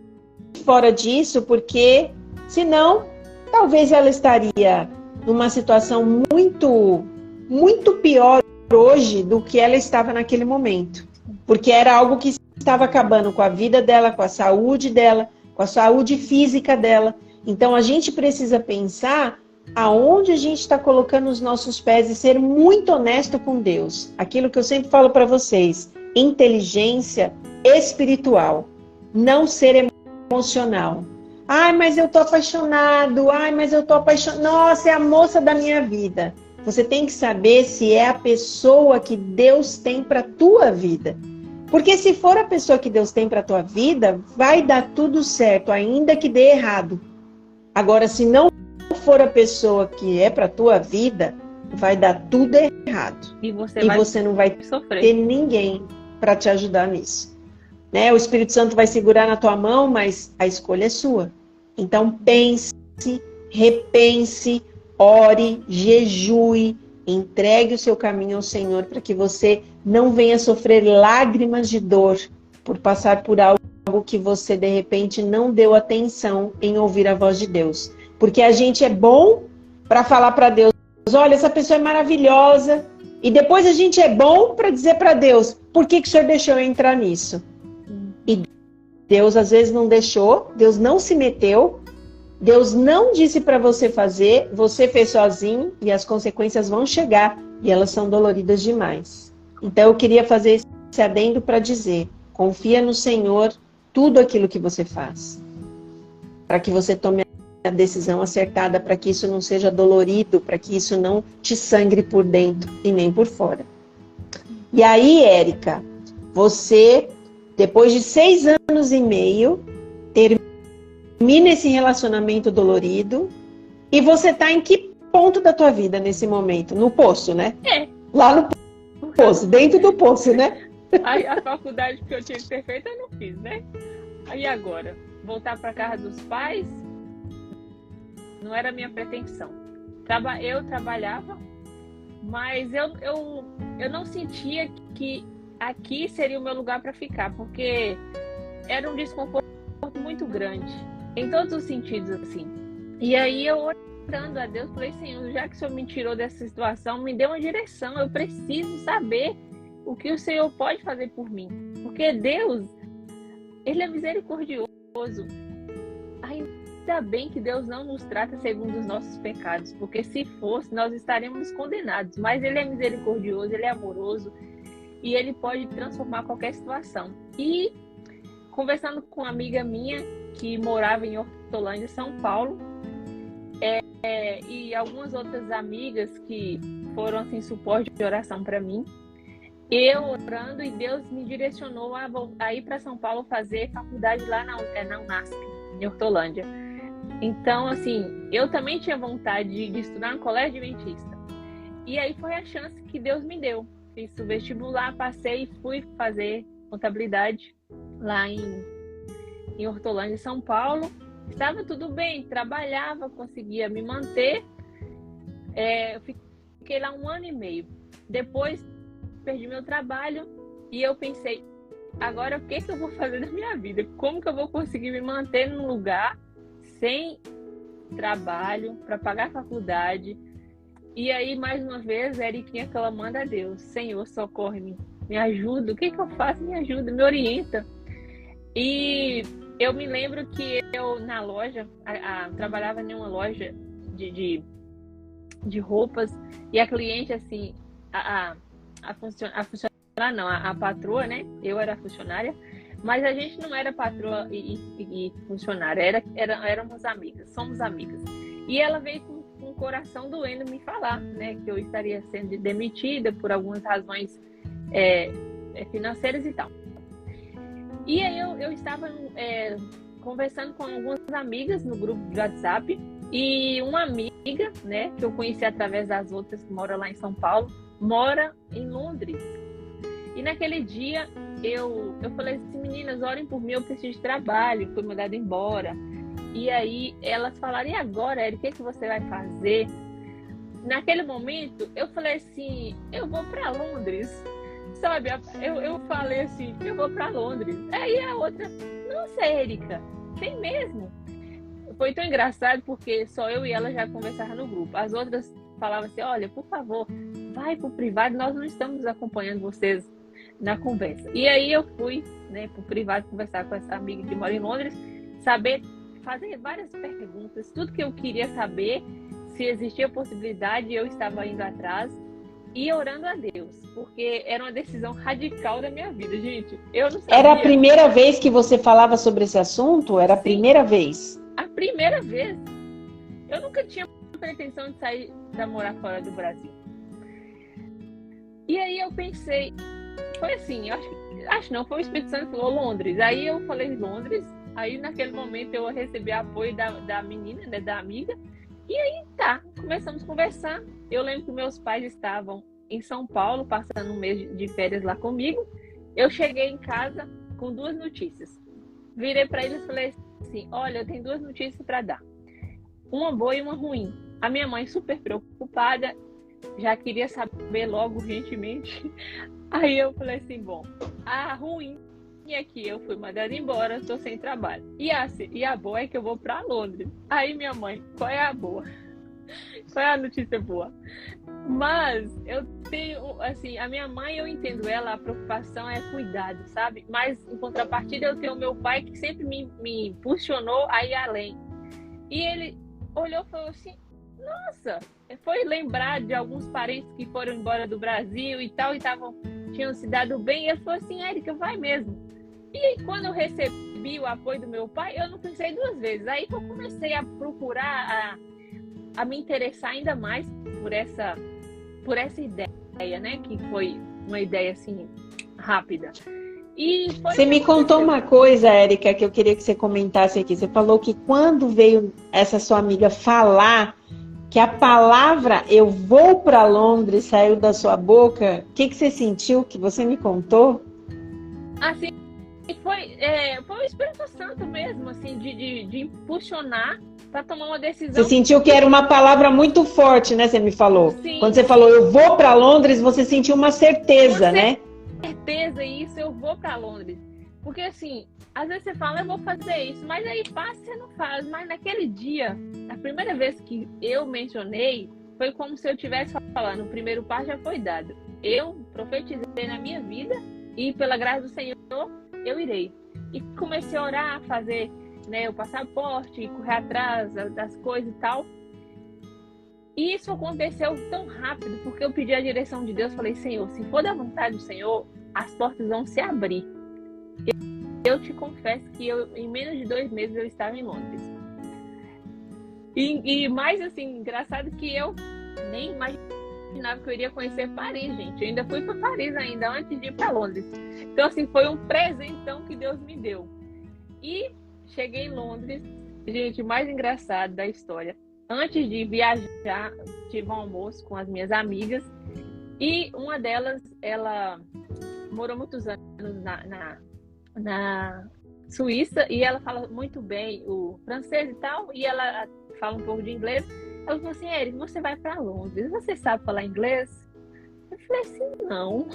fora disso, porque senão, talvez ela estaria numa situação muito pior hoje do que ela estava naquele momento. Porque era algo que estava acabando com a vida dela, com a saúde dela, com a saúde física dela. Então a gente precisa pensar aonde a gente está colocando os nossos pés e ser muito honesto com Deus. Aquilo que eu sempre falo para vocês, inteligência espiritual, não ser emocional. Ai, mas eu tô apaixonado. Ai, mas eu tô apaixonado. Nossa, é a moça da minha vida. Você tem que saber se é a pessoa que Deus tem para tua vida. Porque se for a pessoa que Deus tem para tua vida, vai dar tudo certo, ainda que dê errado. Agora, se não for a pessoa que é para tua vida, vai dar tudo errado. E você não vai ter ninguém para te ajudar nisso. Né? O Espírito Santo vai segurar na tua mão, mas a escolha é sua. Então pense, repense, ore, jejue, entregue o seu caminho ao Senhor para que você não venha sofrer lágrimas de dor por passar por algo que você de repente não deu atenção em ouvir a voz de Deus. Porque a gente é bom para falar para Deus, olha, essa pessoa é maravilhosa, e depois a gente é bom para dizer para Deus, por que o Senhor deixou eu entrar nisso? E Deus às vezes não deixou, Deus não se meteu, Deus não disse para você fazer, você fez sozinho e as consequências vão chegar e elas são doloridas demais. Então eu queria fazer esse adendo para dizer, confia no Senhor tudo aquilo que você faz, para que você tome a decisão acertada, para que isso não seja dolorido, para que isso não te sangre por dentro e nem por fora. E aí, Érica, você, depois de 6 anos e meio, termina esse relacionamento dolorido e você tá em que ponto da tua vida nesse momento? No poço, né? É. Lá no poço, dentro do poço, né? A faculdade que eu tinha que ter feito, eu não fiz, né? Aí agora, voltar para casa dos pais, não era a minha pretensão. Eu trabalhava, mas eu não sentia que aqui seria o meu lugar para ficar, porque era um desconforto muito grande, em todos os sentidos, assim. E aí eu, orando a Deus, falei, Senhor, já que o Senhor me tirou dessa situação, me dê uma direção, eu preciso saber o que o Senhor pode fazer por mim. Porque Deus, Ele é misericordioso. Ainda bem que Deus não nos trata segundo os nossos pecados, porque se fosse, nós estaríamos condenados. Mas Ele é misericordioso, Ele é amoroso e Ele pode transformar qualquer situação. E conversando com uma amiga minha que morava em Hortolândia, São Paulo, e algumas outras amigas que foram assim, suporte de oração para mim, eu orando e Deus me direcionou a ir para São Paulo fazer faculdade lá na UNASP, em Hortolândia. Então, assim, eu também tinha vontade de estudar no colégio adventista. E aí foi a chance que Deus me deu. Fiz o vestibular, passei e fui fazer contabilidade lá em Hortolândia, São Paulo. Estava tudo bem, trabalhava, conseguia me manter. fiquei lá 1 ano e meio. Depois, perdi meu trabalho e eu pensei, agora o que eu vou fazer da minha vida? Como que eu vou conseguir me manter num lugar sem trabalho, para pagar a faculdade? E aí, mais uma vez, Eriquinha clamando a Deus, Senhor, socorre-me, me ajuda, o que eu faço? Me ajuda, me orienta. E eu me lembro que eu, na loja, trabalhava em uma loja de roupas, e a cliente, assim, a funcionária não, a patroa, né? Eu era a funcionária, mas a gente não era patroa e funcionária, éramos amigas, somos amigas. E ela veio com o coração doendo me falar, né? Que eu estaria sendo demitida por algumas razões financeiras e tal. E aí eu estava conversando com algumas amigas no grupo de WhatsApp, e uma amiga, né, que eu conheci através das outras, que mora lá em São Paulo, mora em Londres. E naquele dia eu falei assim, meninas, orem por mim, eu preciso de trabalho, fui mandada embora. E aí elas falaram, e agora, Eri, o que você vai fazer? Naquele momento eu falei assim, eu vou para Londres. Sabe, eu falei assim, eu vou para Londres. Aí a outra, nossa, Érica, tem mesmo? Foi tão engraçado porque só eu e ela já conversavam no grupo. As outras falavam assim, olha, por favor, vai pro privado, nós não estamos acompanhando vocês na conversa. E aí eu fui, né, pro privado conversar com essa amiga que mora em Londres, fazer várias perguntas, tudo que eu queria saber, se existia possibilidade, eu estava indo atrás e orando a Deus, porque era uma decisão radical da minha vida, gente. Eu não sabia. Era a primeira vez que você falava sobre esse assunto? Era a primeira vez? A primeira vez. Eu nunca tinha pretensão de sair para morar fora do Brasil. E aí eu pensei, foi assim, acho não, foi o Espírito Santo que falou Londres. Aí eu falei Londres, aí naquele momento eu recebi apoio da menina, né, da amiga. E aí tá, começamos a conversar. Eu lembro que meus pais estavam em São Paulo, passando um mês de férias lá comigo. Eu cheguei em casa com 2 notícias. Virei para eles e falei assim, olha, eu tenho 2 notícias para dar. Uma boa e uma ruim. A minha mãe super preocupada, já queria saber logo urgentemente. Aí eu falei assim, bom, a ruim é que eu fui mandada embora, estou sem trabalho. E a boa é que eu vou para Londres. Aí minha mãe, qual é a boa? Qual é a notícia boa? Mas eu tenho, assim, a minha mãe, eu entendo ela, a preocupação é cuidado, sabe? Mas em contrapartida eu tenho o meu pai que sempre me impulsionou a ir além. E ele olhou e falou assim, nossa, foi lembrar de alguns parentes que foram embora do Brasil e tal, e tinham se dado bem, e ele falou assim, Érica, vai mesmo. E aí, quando eu recebi o apoio do meu pai, eu não pensei 2 vezes. Aí que eu comecei a procurar, a me interessar ainda mais por essa ideia, né? Que foi uma ideia, assim, rápida. E você me contou uma coisa, Érica, que eu queria que você comentasse aqui. Você falou que quando veio essa sua amiga falar que a palavra eu vou para Londres saiu da sua boca, o que você sentiu, que você me contou? Assim, foi o Espírito Santo mesmo, assim, de impulsionar para tomar uma decisão. Você sentiu que era uma palavra muito forte, né? Você me falou. Sim. Quando você falou eu vou para Londres, você sentiu uma certeza, né? Certeza, isso, eu vou para Londres. Porque assim, às vezes você fala, eu vou fazer isso, mas aí passa e você não faz. Mas naquele dia, a primeira vez que eu mencionei, foi como se eu estivesse falando, o primeiro passo já foi dado. Eu profetizei na minha vida e pela graça do Senhor, eu irei. E comecei a orar, fazer, né, o passaporte, correr atrás das coisas e tal. E isso aconteceu tão rápido, porque eu pedi a direção de Deus, falei, Senhor, se for da vontade do Senhor, as portas vão se abrir. Eu te confesso que em menos de 2 meses eu estava em Londres. E mais assim, engraçado que eu nem imaginava que eu iria conhecer Paris, gente. Eu ainda fui para Paris ainda, antes de ir para Londres. Então assim, foi um presentão que Deus me deu. E cheguei em Londres, gente, o mais engraçado da história. Antes de viajar, tive um almoço com as minhas amigas e uma delas, ela morou muitos anos na Suíça e ela fala muito bem o francês e tal, e ela fala um pouco de inglês. Ela falou assim, Érica, você vai para Londres, você sabe falar inglês? Eu falei assim, não.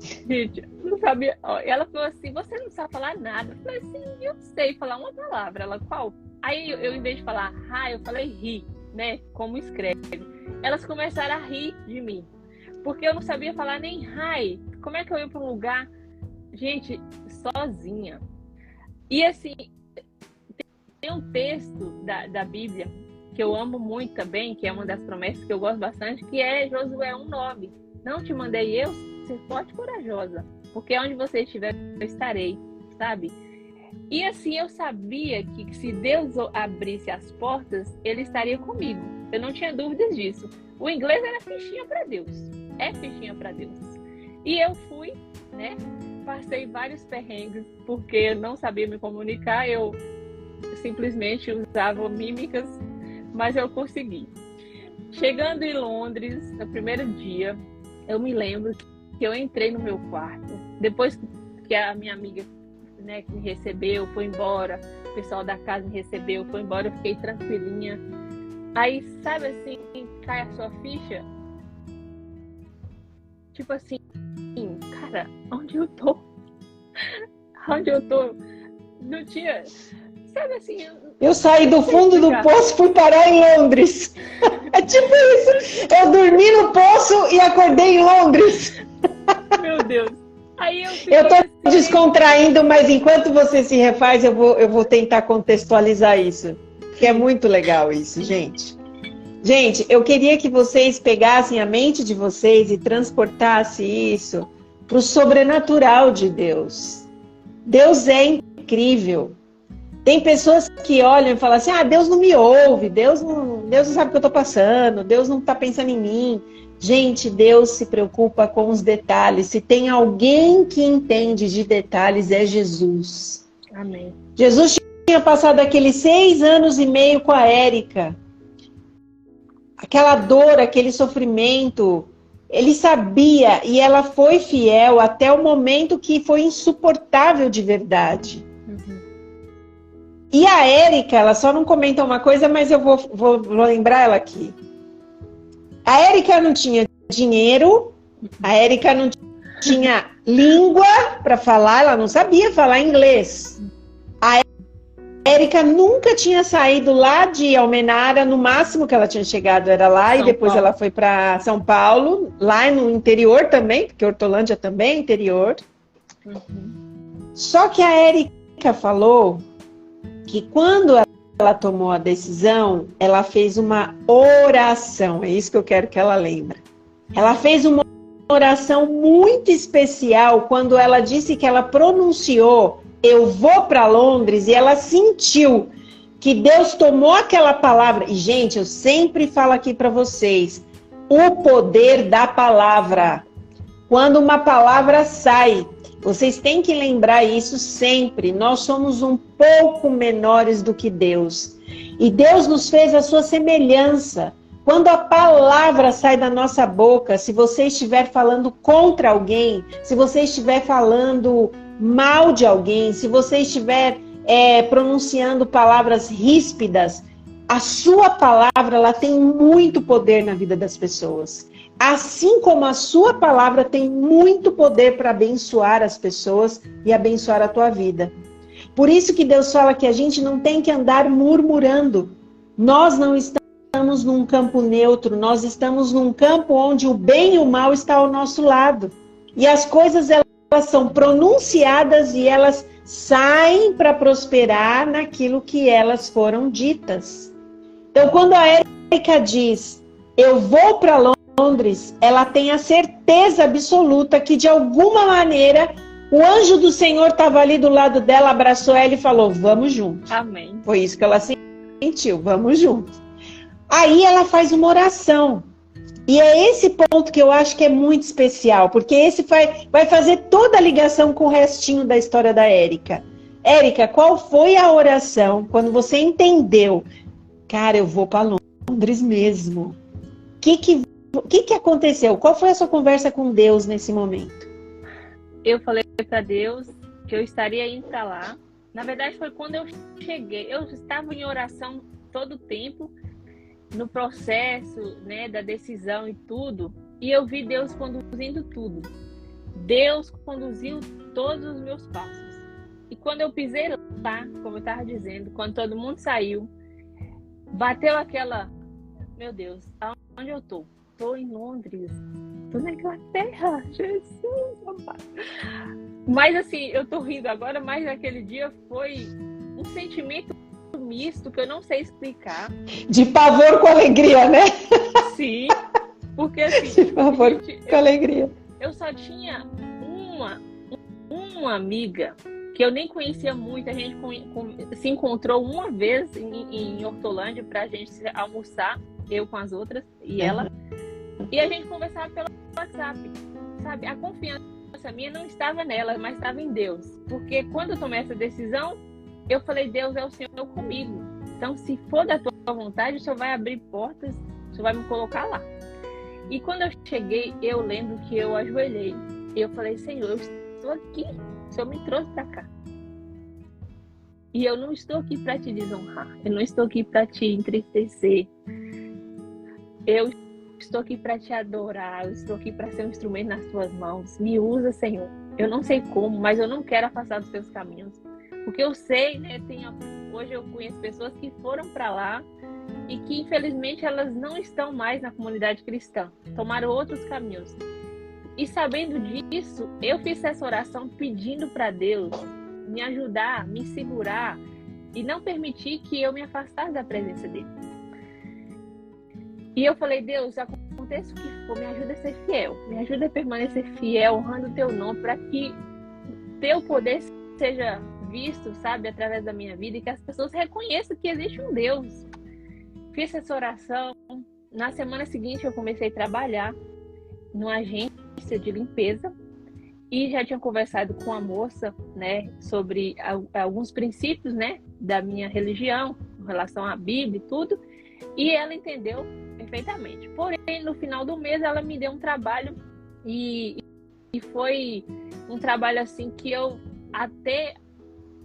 Gente, não sabia. Ó, ela falou assim, você não sabe falar nada? Eu falei assim, eu sei falar uma palavra. Ela, qual? Aí eu em vez de falar hi, eu falei ri, né? Como escreve. Elas começaram a rir de mim. Porque eu não sabia falar nem hi. Como é que eu ia para um lugar, gente, sozinha? E assim, tem um texto da Bíblia que eu amo muito também, que é uma das promessas que eu gosto bastante, que é Josué 1:9. Não te mandei eu ser forte e corajosa, porque onde você estiver, eu estarei, sabe? E assim, eu sabia que se Deus abrisse as portas, Ele estaria comigo. Eu não tinha dúvidas disso. O inglês era fichinha para Deus. É fichinha para Deus. E eu fui, né? Passei vários perrengues, porque eu não sabia me comunicar. Eu simplesmente usava mímicas, mas eu consegui. Chegando em Londres, no primeiro dia, eu me lembro que eu entrei no meu quarto. Depois que a minha amiga, né, que me recebeu, foi embora, o pessoal da casa me recebeu, foi embora, eu fiquei tranquilinha. Aí, sabe assim, cai a sua ficha? Tipo assim, cara, onde eu tô? Onde eu tô? Não tinha... Sabe assim... Eu saí do fundo do poço e fui parar em Londres. É tipo isso. Eu dormi no poço e acordei em Londres. Meu Deus. Aí eu tô descontraindo, mas enquanto você se refaz, eu vou tentar contextualizar isso. Porque é muito legal isso, gente. Gente, eu queria que vocês pegassem a mente de vocês e transportassem isso para o sobrenatural de Deus. Deus é incrível. Tem pessoas que olham e falam assim, Deus não me ouve, Deus não sabe o que eu estou passando, Deus não está pensando em mim. Gente, Deus se preocupa com os detalhes. Se tem alguém que entende de detalhes, é Jesus. Amém. Jesus tinha passado aqueles 6 anos e meio com a Érica. Aquela dor, aquele sofrimento, ele sabia e ela foi fiel até o momento que foi insuportável de verdade. E a Érica, ela só não comenta uma coisa, mas eu vou lembrar ela aqui. A Érica não tinha dinheiro, a Érica não tinha língua para falar, ela não sabia falar inglês. A Érica nunca tinha saído lá de Almenara, no máximo que ela tinha chegado era lá, e depois ela foi para São Paulo, lá no interior também, porque Hortolândia também é interior. Só que a Érica falou que quando ela tomou a decisão, ela fez uma oração. É isso que eu quero que ela lembre. Ela fez uma oração muito especial quando ela disse que ela pronunciou eu vou para Londres, e ela sentiu que Deus tomou aquela palavra. E, gente, eu sempre falo aqui para vocês, o poder da palavra. Quando uma palavra sai, vocês têm que lembrar isso sempre. Nós somos um pouco menores do que Deus. E Deus nos fez a sua semelhança. Quando a palavra sai da nossa boca, se você estiver falando contra alguém, se você estiver falando mal de alguém, se você estiver pronunciando palavras ríspidas, a sua palavra ela tem muito poder na vida das pessoas. Assim como a sua palavra tem muito poder para abençoar as pessoas e abençoar a tua vida. Por isso que Deus fala que a gente não tem que andar murmurando. Nós não estamos num campo neutro, nós estamos num campo onde o bem e o mal estão ao nosso lado. E as coisas elas são pronunciadas e elas saem para prosperar naquilo que elas foram ditas. Então, quando a Érica diz, eu vou para Londres, ela tem a certeza absoluta que, de alguma maneira, o anjo do Senhor estava ali do lado dela, abraçou ela e falou, vamos juntos. Amém. Foi isso que ela sentiu, vamos juntos. Aí ela faz uma oração. E é esse ponto que eu acho que é muito especial, porque esse vai fazer toda a ligação com o restinho da história da Érica. Érica, qual foi a oração quando você entendeu? Cara, eu vou para Londres mesmo. O que aconteceu? Qual foi a sua conversa com Deus nesse momento? Eu falei para Deus que eu estaria indo para lá. Na verdade, foi quando eu cheguei. Eu estava em oração todo o tempo. no processo, né, da decisão e tudo, e eu vi Deus conduzindo tudo. Deus conduziu todos os meus passos. E quando eu pisei lá, como eu estava dizendo, quando todo mundo saiu, bateu aquela... Meu Deus, aonde eu tô? Tô em Londres. Tô na Inglaterra. Jesus, papai. Mas assim, eu tô rindo agora, mas naquele dia foi um sentimento misto que eu não sei explicar. De pavor com alegria, né? Sim, porque assim... De pavor com alegria. Eu só tinha uma amiga que eu nem conhecia muito. A gente se encontrou uma vez em Hortolândia pra gente almoçar, eu com as outras e ela. E a gente conversava pelo WhatsApp, sabe? A confiança minha não estava nela, mas estava em Deus. Porque quando eu tomei essa decisão, eu falei, Deus é o Senhor comigo. Então, se for da tua vontade, o Senhor vai abrir portas, o Senhor vai me colocar lá. E quando eu cheguei, eu lembro que eu ajoelhei. E eu falei, Senhor, eu estou aqui. O Senhor me trouxe para cá. E eu não estou aqui para te desonrar. Eu não estou aqui para te entristecer. Eu estou aqui para te adorar. Eu estou aqui para ser um instrumento nas tuas mãos. Me usa, Senhor. Eu não sei como, mas eu não quero afastar dos teus caminhos. Porque eu sei, né? Hoje eu conheço pessoas que foram para lá e que, infelizmente, elas não estão mais na comunidade cristã. Tomaram outros caminhos. E sabendo disso, eu fiz essa oração pedindo para Deus me ajudar, me segurar e não permitir que eu me afastasse da presença dele. E eu falei, Deus, aconteça o que for, me ajuda a ser fiel. Me ajuda a permanecer fiel, honrando o teu nome, para que teu poder seja visto, sabe, através da minha vida e que as pessoas reconheçam que existe um Deus. Fiz essa oração. Na semana seguinte eu comecei a trabalhar numa agência de limpeza e já tinha conversado com a moça, né, sobre alguns princípios, né, da minha religião, em relação à Bíblia e tudo, e ela entendeu perfeitamente. Porém, no final do mês ela me deu um trabalho e foi um trabalho assim que eu até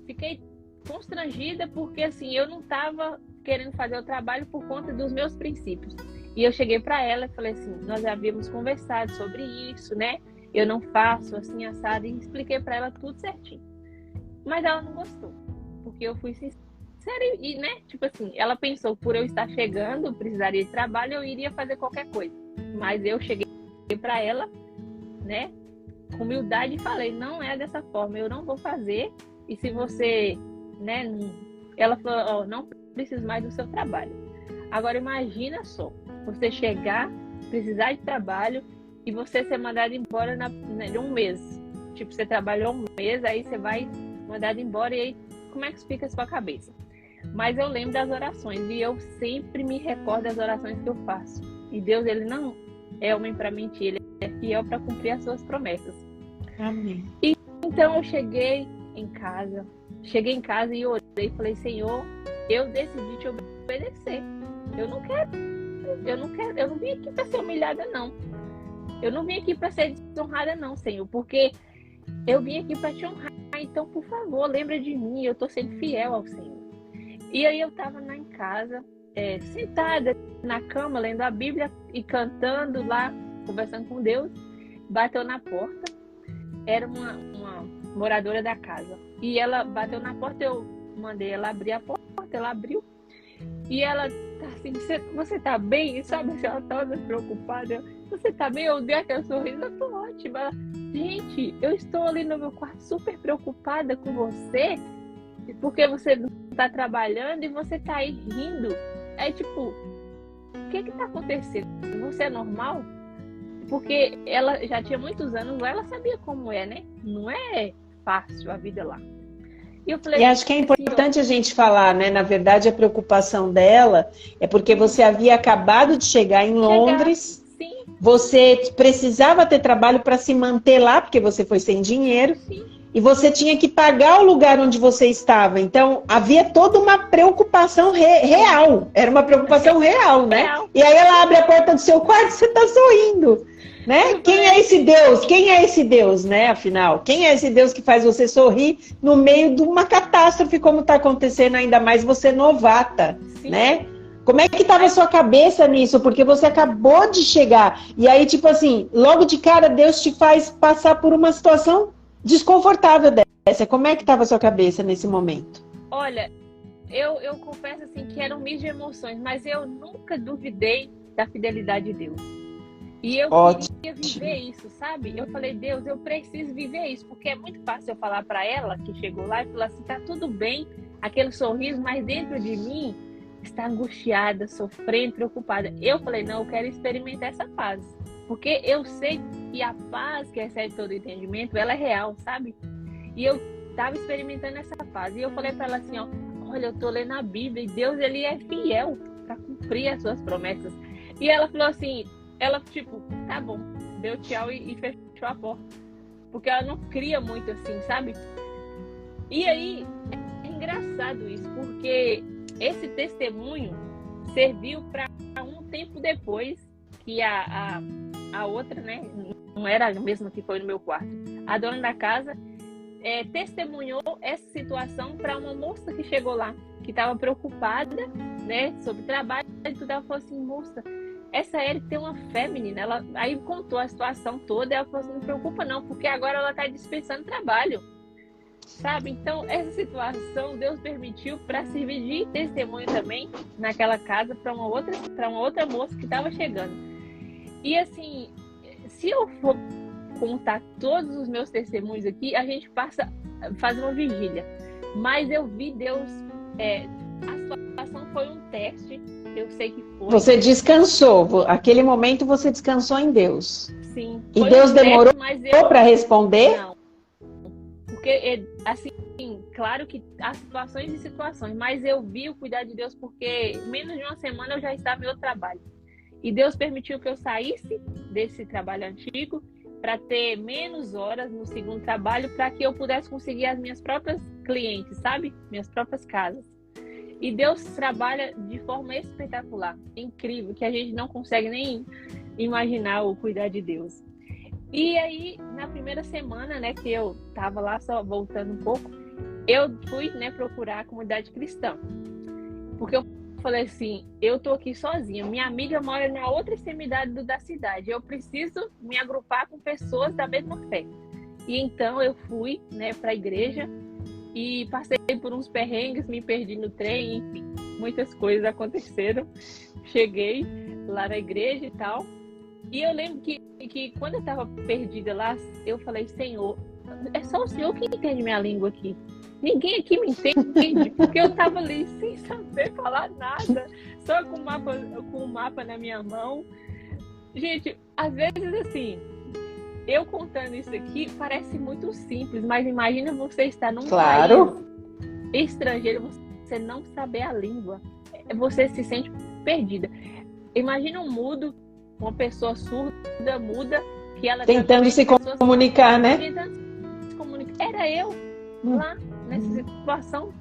fiquei constrangida, porque assim, eu não estava querendo fazer o trabalho por conta dos meus princípios. E eu cheguei para ela e falei assim, nós já havíamos conversado sobre isso, né? Eu não faço assim, assado, e expliquei para ela tudo certinho. Mas ela não gostou, porque eu fui sincera e, né? Tipo assim, ela pensou, por eu estar chegando, precisaria de trabalho, eu iria fazer qualquer coisa. Mas eu cheguei para ela, né? Com humildade e falei, não é dessa forma, eu não vou fazer. E se você, né? Ela falou, não preciso mais do seu trabalho. Agora imagina só, você chegar, precisar de trabalho e você ser mandado embora em um mês. Tipo, você trabalhou um mês, aí você vai mandado embora e aí como é que fica a sua cabeça? Mas eu lembro das orações e eu sempre me recordo das orações que eu faço. E Deus, ele não é homem para mentir, ele é fiel para cumprir as suas promessas. Amém. E então eu cheguei em casa e orei e falei, Senhor, eu decidi te obedecer. Eu não vim aqui para ser humilhada, não. Eu não vim aqui para ser desonrada, não, Senhor, porque eu vim aqui para te honrar. Então, por favor, lembra de mim, eu estou sendo fiel ao Senhor. E aí eu estava lá em casa, sentada na cama, lendo a Bíblia e cantando lá, conversando com Deus. Bateu na porta, era uma moradora da casa. E ela bateu na porta, eu mandei ela abrir a porta, ela abriu. E ela tá assim, você tá bem? E sabe, se ela toda preocupada, você tá bem? Eu dei aquele sorriso, eu tô ótima. Ela, gente, eu estou ali no meu quarto super preocupada com você, porque você não tá trabalhando e você tá aí rindo. É tipo, o que tá acontecendo? Você é normal? Porque ela já tinha muitos anos lá, ela sabia como é, né? Não é fácil a vida lá. E eu falei, e acho que é importante a gente falar, né? Na verdade, a preocupação dela é porque você havia acabado de chegar em Londres. Sim. Você precisava ter trabalho para se manter lá, porque você foi sem dinheiro. Sim. E você tinha que pagar o lugar onde você estava. Então, havia toda uma preocupação real. Era uma preocupação real, né? Real. E aí ela abre a porta do seu quarto e você está sorrindo. Né? Quem é esse Deus? Quem é esse Deus, né? Afinal, quem é esse Deus que faz você sorrir no meio de uma catástrofe como está acontecendo, ainda mais você novata, Sim. né? Como é que estava a sua cabeça nisso? Porque você acabou de chegar. E aí, tipo assim, logo de cara, Deus te faz passar por uma situação desconfortável dessa. Como é que estava a sua cabeça nesse momento? Olha, eu confesso assim que era um misto de emoções, mas eu nunca duvidei da fidelidade de Deus. E eu queria viver isso, sabe? Eu falei, Deus, eu preciso viver isso, porque é muito fácil eu falar para ela, que chegou lá, e falar assim, tá tudo bem, aquele sorriso, mas dentro de mim está angustiada, sofrendo, preocupada. Eu falei, não, eu quero experimentar essa paz, porque eu sei que a paz que recebe todo entendimento, ela é real, sabe? E eu estava experimentando essa paz, e eu falei para ela assim, ó, olha, eu tô lendo a Bíblia, e Deus, ele é fiel para cumprir as suas promessas. E ela falou assim, ela, tipo, tá bom, deu tchau e fechou a porta. Porque ela não cria muito assim, sabe? E aí, é engraçado isso, porque esse testemunho serviu para um tempo depois que a outra, né, não era a mesma que foi no meu quarto, a dona da casa testemunhou essa situação para uma moça que chegou lá, que estava preocupada, né, sobre trabalho, e tudo. Ela falou assim, moça, essa Érica tem uma fé, menina. Ela aí contou a situação toda, e ela falou assim, não preocupa não, porque agora ela está dispensando trabalho, sabe? Então, essa situação Deus permitiu para servir de testemunho também naquela casa para uma outra moça que estava chegando. E assim, se eu for contar todos os meus testemunhos aqui, a gente faz uma vigília. Mas eu vi Deus, a situação foi um teste, eu sei que foi. Você descansou, aquele momento você descansou em Deus. Sim. E Deus demorou para responder? Não. Porque, assim, claro que há situações e situações, mas eu vi o cuidado de Deus, porque menos de uma semana eu já estava em outro trabalho. E Deus permitiu que eu saísse desse trabalho antigo para ter menos horas no segundo trabalho, para que eu pudesse conseguir as minhas próprias clientes, sabe? Minhas próprias casas. E Deus trabalha de forma espetacular, incrível, que a gente não consegue nem imaginar o cuidar de Deus. E aí, na primeira semana, né, que eu tava lá, só voltando um pouco, eu fui, né, procurar a comunidade cristã. Porque eu falei assim, eu tô aqui sozinha, minha amiga mora na outra extremidade da cidade, eu preciso me agrupar com pessoas da mesma fé. E então eu fui, né, para a igreja e passei por uns perrengues, me perdi no trem, enfim, muitas coisas aconteceram. Cheguei lá na igreja e tal. E eu lembro que quando eu estava perdida lá, eu falei, Senhor, é só o Senhor que entende minha língua aqui. Ninguém aqui me entende, porque eu estava ali sem saber falar nada, só com o mapa na minha mão. Gente, às vezes assim, eu contando isso aqui parece muito simples, mas imagina você estar num país estrangeiro, você não saber a língua, você se sente perdida. Imagina um mudo, uma pessoa surda, muda, que ela tentando se comunicar, né? Tentando se comunicar. Era eu lá nessa situação.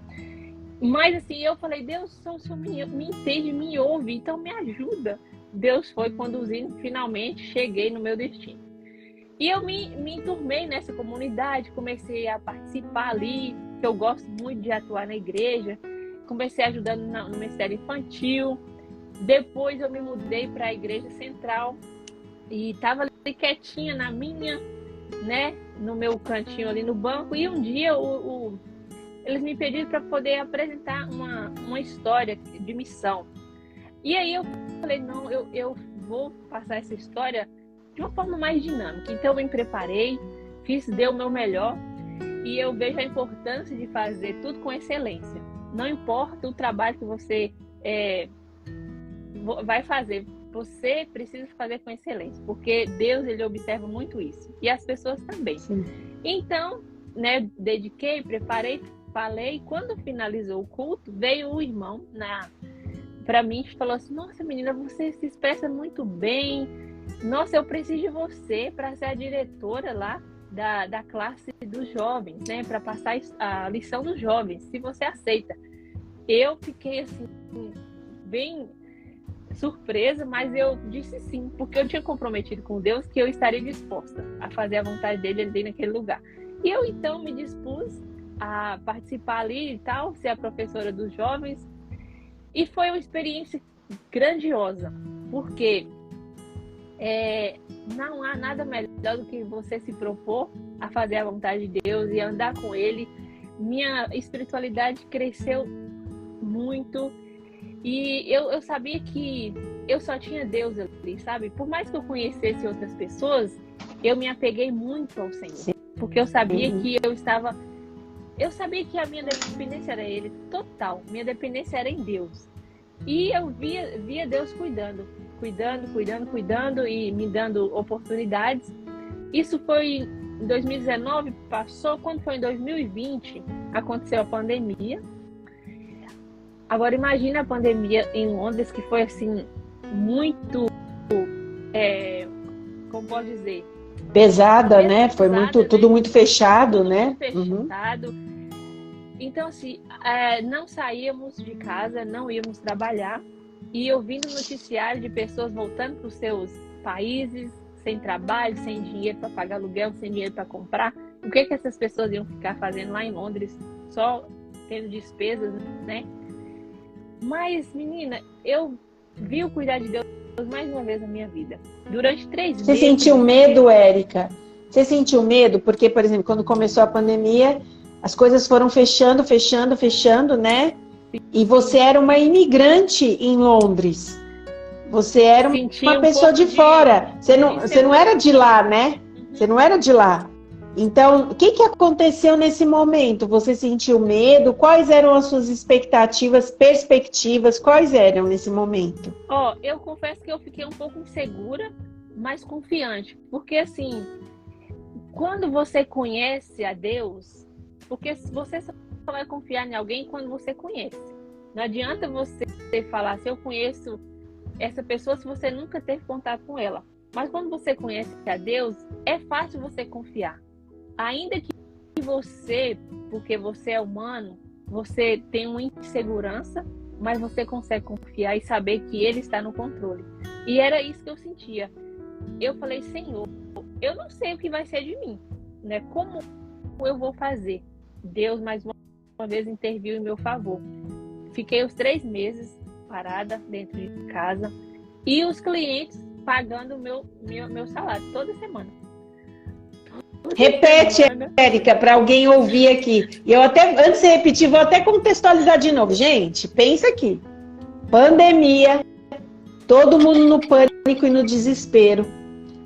Mas assim, eu falei, Deus, o Senhor me entende, me ouve, então me ajuda. Deus foi conduzindo, finalmente cheguei no meu destino. E eu me enturmei nessa comunidade, comecei a participar ali, que eu gosto muito de atuar na igreja, comecei ajudando no Ministério Infantil. Depois eu me mudei para a Igreja Central e estava ali quietinha na minha, né, no meu cantinho ali no banco. E um dia eles me pediram para poder apresentar uma história de missão. E aí eu falei, não, eu vou passar essa história de uma forma mais dinâmica. Então eu me preparei, dei o meu melhor e eu vejo a importância de fazer tudo com excelência. Não importa o trabalho que você vai fazer, você precisa fazer com excelência, porque Deus, ele observa muito isso, e as pessoas também. Sim. Então, né, dediquei, preparei, falei. Quando finalizou o culto, veio o irmão para mim e falou assim, nossa menina, você se expressa muito bem, nossa, eu preciso de você para ser a diretora lá da classe dos jovens, né, para passar a lição dos jovens, se você aceita. Eu fiquei assim, bem surpresa, mas eu disse sim, porque eu tinha comprometido com Deus que eu estaria disposta a fazer a vontade dele ali naquele lugar. E eu então me dispus a participar ali e tal, ser a professora dos jovens, e foi uma experiência grandiosa, porque não há nada melhor do que você se propor a fazer a vontade de Deus e andar com Ele. Minha espiritualidade cresceu muito e eu sabia que eu só tinha Deus ali, sabe? Por mais que eu conhecesse outras pessoas, eu me apeguei muito ao Senhor, porque eu sabia que eu sabia que a minha dependência era Ele, total. Minha dependência era em Deus. E eu via Deus cuidando e me dando oportunidades. Isso foi em 2019, passou. Quando foi em 2020, aconteceu a pandemia. Agora imagina a pandemia em Londres, que foi assim, muito, como posso dizer? Pesada, né? Foi tudo muito fechado, né? Fechado. Então, assim, não saíamos de casa, não íamos trabalhar. E ouvindo noticiário de pessoas voltando para os seus países, sem trabalho, sem dinheiro para pagar aluguel, sem dinheiro para comprar. O que essas pessoas iam ficar fazendo lá em Londres? Só tendo despesas, né? Mas, menina, eu vi o cuidar de Deus mais uma vez na minha vida. Durante 3 meses... Você sentiu medo, Érica? Você sentiu medo? Porque, por exemplo, quando começou a pandemia, as coisas foram fechando, né? E você era uma imigrante em Londres. Você era uma pessoa de fora. Você não era de lá, né? Você não era de lá. Então, o que aconteceu nesse momento? Você sentiu medo? Quais eram as suas expectativas, perspectivas? Quais eram nesse momento? Eu confesso que eu fiquei um pouco insegura, mas confiante. Porque, assim, quando você conhece a Deus, porque você só vai confiar em alguém quando você conhece. Não adianta você falar se eu conheço essa pessoa se você nunca teve contato com ela. Mas quando você conhece a Deus, é fácil você confiar. Ainda que você, porque você é humano, você tem uma insegurança, mas você consegue confiar e saber que Ele está no controle. E era isso que eu sentia. Eu falei, Senhor, eu não sei o que vai ser de mim, né? Como eu vou fazer? Deus, mais uma vez, interviu em meu favor. Fiquei os 3 meses parada dentro de casa e os clientes pagando o meu salário toda semana. Repete, Érica, para alguém ouvir aqui. E eu até, antes de repetir, vou até contextualizar de novo. Gente, pensa aqui. Pandemia, todo mundo no pânico e no desespero.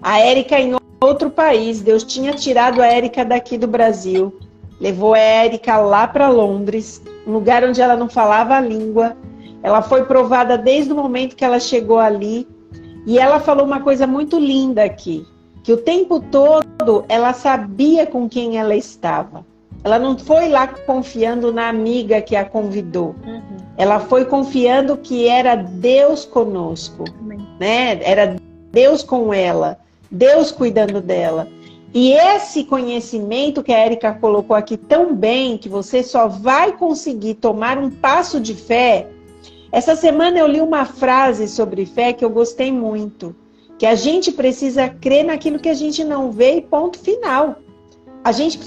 A Érica em outro país. Deus tinha tirado a Érica daqui do Brasil. Levou a Érica lá para Londres, um lugar onde ela não falava a língua. Ela foi provada desde o momento que ela chegou ali. E ela falou uma coisa muito linda aqui. Que o tempo todo ela sabia com quem ela estava. Ela não foi lá confiando na amiga que a convidou. Ela foi confiando que era Deus conosco, né? Era Deus com ela, Deus cuidando dela. E esse conhecimento que a Érica colocou aqui tão bem, que você só vai conseguir tomar um passo de fé. Essa semana eu li uma frase sobre fé que eu gostei muito. Que a gente precisa crer naquilo que a gente não vê e ponto final. A gente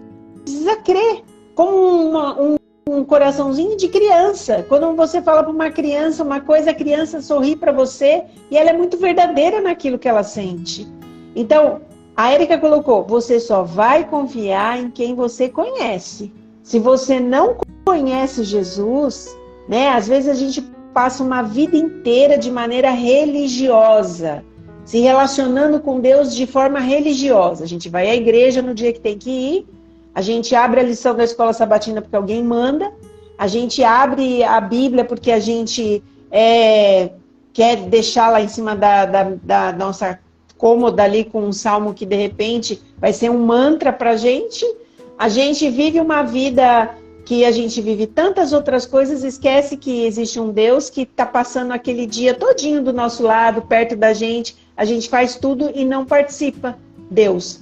precisa crer como um coraçãozinho de criança. Quando você fala para uma criança uma coisa, a criança sorri para você e ela é muito verdadeira naquilo que ela sente. Então, a Érica colocou, você só vai confiar em quem você conhece. Se você não conhece Jesus, né? Às vezes a gente passa uma vida inteira de maneira religiosa, se relacionando com Deus de forma religiosa. A gente vai à igreja no dia que tem que ir, a gente abre a lição da escola sabatina porque alguém manda, a gente abre a Bíblia porque a gente quer deixar lá em cima da nossa cômoda ali com um salmo que de repente vai ser um mantra pra gente. A gente vive uma vida que a gente vive tantas outras coisas, esquece que existe um Deus que está passando aquele dia todinho do nosso lado, perto da gente. A gente faz tudo e não participa. Deus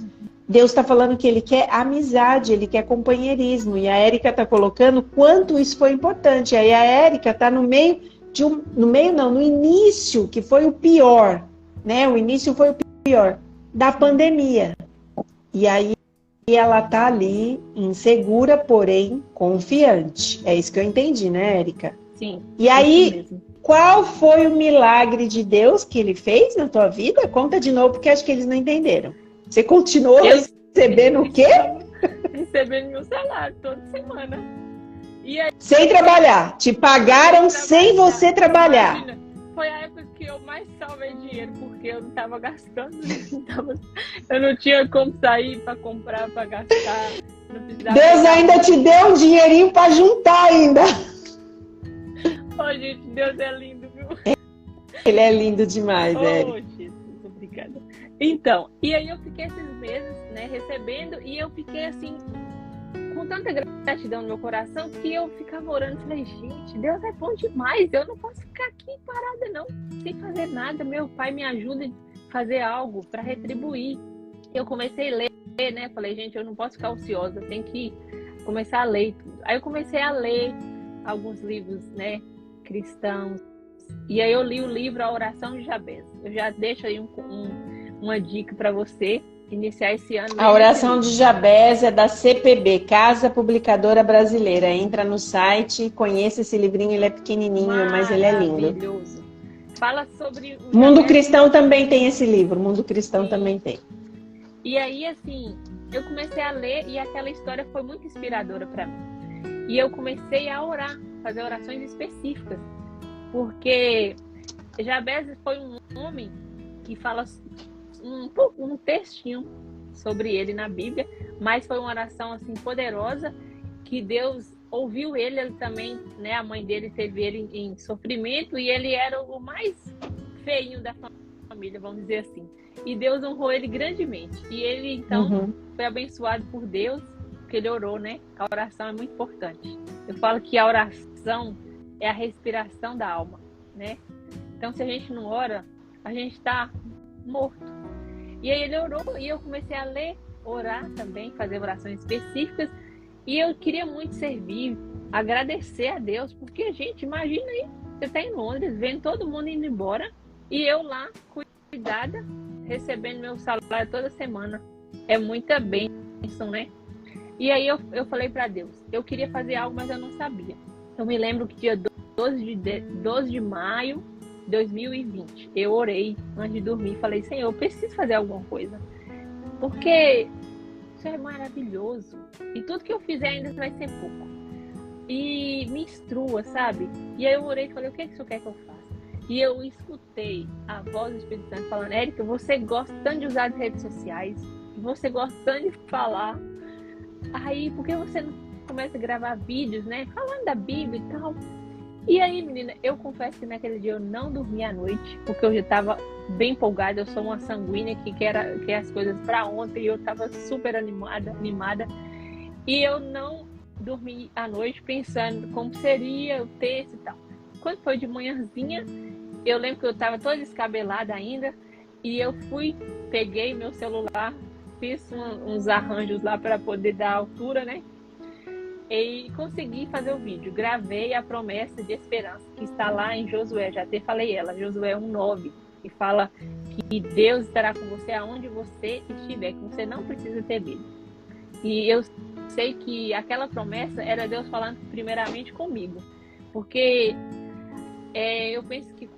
está falando que Ele quer amizade, Ele quer companheirismo. E a Érica está colocando quanto isso foi importante. Aí a Érica está no início, que foi o pior, né? O início foi o pior da pandemia. E aí ela está ali, insegura, porém confiante. É isso que eu entendi, né, Érica? Sim. E aí, qual foi o milagre de Deus que ele fez na tua vida? Conta de novo, porque acho que eles não entenderam. Você continuou recebendo o quê? Recebendo meu salário toda semana. E aí, sem trabalhar. Te pagaram sem você trabalhar. Imagina, foi a época que eu mais salvei dinheiro, porque eu não estava gastando. Eu não tinha como sair para comprar, para gastar. Deus ainda te deu um dinheirinho para juntar ainda. Oh, gente, Deus é lindo, viu? Ele é lindo demais, Oh, Jesus, obrigada. Então, e aí eu fiquei esses meses, né, recebendo, e eu fiquei assim, com tanta gratidão no meu coração, que eu ficava orando e falei, gente, Deus é bom demais, eu não posso ficar aqui parada não, sem fazer nada, meu pai me ajuda a fazer algo para retribuir. Eu comecei a ler, né, falei, gente, eu não posso ficar ociosa, eu tenho que começar a ler tudo. Aí eu comecei a ler alguns livros, né, cristãos, e aí eu li o livro A Oração de Jabez. Eu já deixo aí uma dica para você iniciar esse ano. A Oração de Jabez é da CPB, Casa Publicadora Brasileira. Entra no site, conheça esse livrinho, ele é pequenininho, mas ele é lindo. Maravilhoso. Fala sobre o Mundo Jabez. Cristão também tem esse livro, Mundo Cristão Sim. também tem. E aí, assim, eu comecei a ler e aquela história foi muito inspiradora para mim. E eu comecei a orar, fazer orações específicas, porque Jabez foi um homem que fala um textinho sobre ele na Bíblia, mas foi uma oração assim poderosa que Deus ouviu ele também, né? A mãe dele teve ele em sofrimento e ele era o mais feinho da família, vamos dizer assim. E Deus honrou ele grandemente. E ele então foi abençoado por Deus, porque ele orou, né? A oração é muito importante. Eu falo que a oração é a respiração da alma, né? Então, se a gente não ora, a gente está morto. E aí ele orou e eu comecei a ler, orar também, fazer orações específicas. E eu queria muito servir, agradecer a Deus, porque, gente, imagina aí, você está em Londres, vendo todo mundo indo embora, e eu lá, cuidada, recebendo meu salário toda semana. É muita bênção, né? E aí eu falei para Deus, eu queria fazer algo, mas eu não sabia. Eu me lembro que dia 12 de maio de 2020, eu orei antes de dormir e falei, Senhor, eu preciso fazer alguma coisa. Porque isso é maravilhoso. E tudo que eu fizer ainda vai ser pouco. E me instrua, sabe? E aí eu orei e falei, o que é que o senhor quer que eu faça? E eu escutei a voz do Espírito Santo falando, Érica, você gosta tanto de usar as redes sociais, você gosta tanto de falar. Aí, por que você não começa a gravar vídeos, né? Falando da Bíblia e tal. E aí, menina, eu confesso que naquele dia eu não dormi à noite, porque eu já estava bem empolgada. Eu sou uma sanguínea que quer as coisas para ontem e eu estava super animada. E eu não dormi à noite pensando como seria o texto e tal. Quando foi de manhãzinha, eu lembro que eu estava toda descabelada ainda e eu peguei meu celular, fiz uns arranjos lá para poder dar altura, né? E consegui fazer o vídeo. Gravei a promessa de esperança que está lá em Josué, já até falei ela, Josué 1:9, que fala que Deus estará com você aonde você estiver, que você não precisa ter medo. E eu sei que aquela promessa era Deus falando primeiramente comigo, porque eu penso que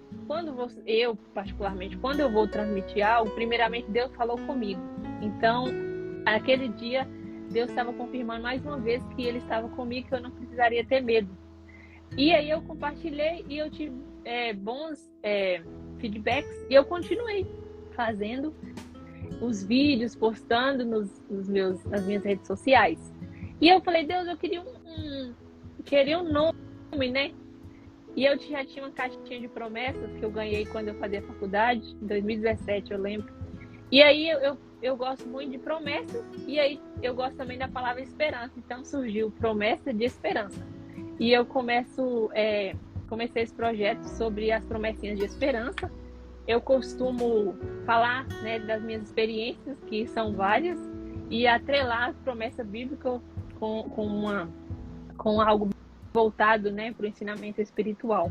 particularmente, quando eu vou transmitir algo, primeiramente Deus falou comigo. Então, aquele dia Deus estava confirmando mais uma vez que Ele estava comigo, que eu não precisaria ter medo. E aí eu compartilhei e eu tive bons feedbacks e eu continuei fazendo os vídeos, postando nas minhas redes sociais. E eu falei, Deus, eu queria um nome, né? E eu já tinha uma caixinha de promessas que eu ganhei quando eu fazia faculdade, em 2017, eu lembro. E aí eu gosto muito de promessas e aí eu gosto também da palavra esperança. Então surgiu Promessa de Esperança. E eu comecei esse projeto sobre as promessinhas de esperança. Eu costumo falar, né, das minhas experiências, que são várias, e atrelar a promessa bíblica com algo voltado, né, para o ensinamento espiritual.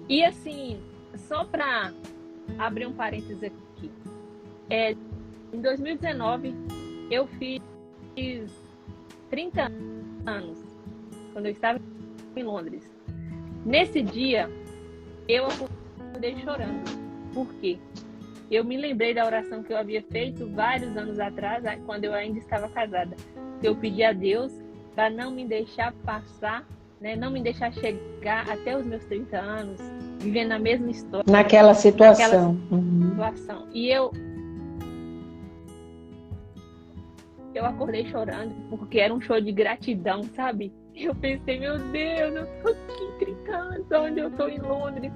E assim, só para abrir um parênteses aqui, em 2019 eu fiz 30 anos, quando eu estava em Londres. Nesse dia eu acordei chorando. Por quê? Eu me lembrei da oração que eu havia feito vários anos atrás, quando eu ainda estava casada. Eu pedi a Deus para não me deixar passar, né, não me deixar chegar até os meus 30 anos, vivendo a mesma história. Naquela situação. E eu acordei chorando, porque era um show de gratidão, sabe? Eu pensei, meu Deus, eu tô aqui 30 anos, onde eu tô em Londres,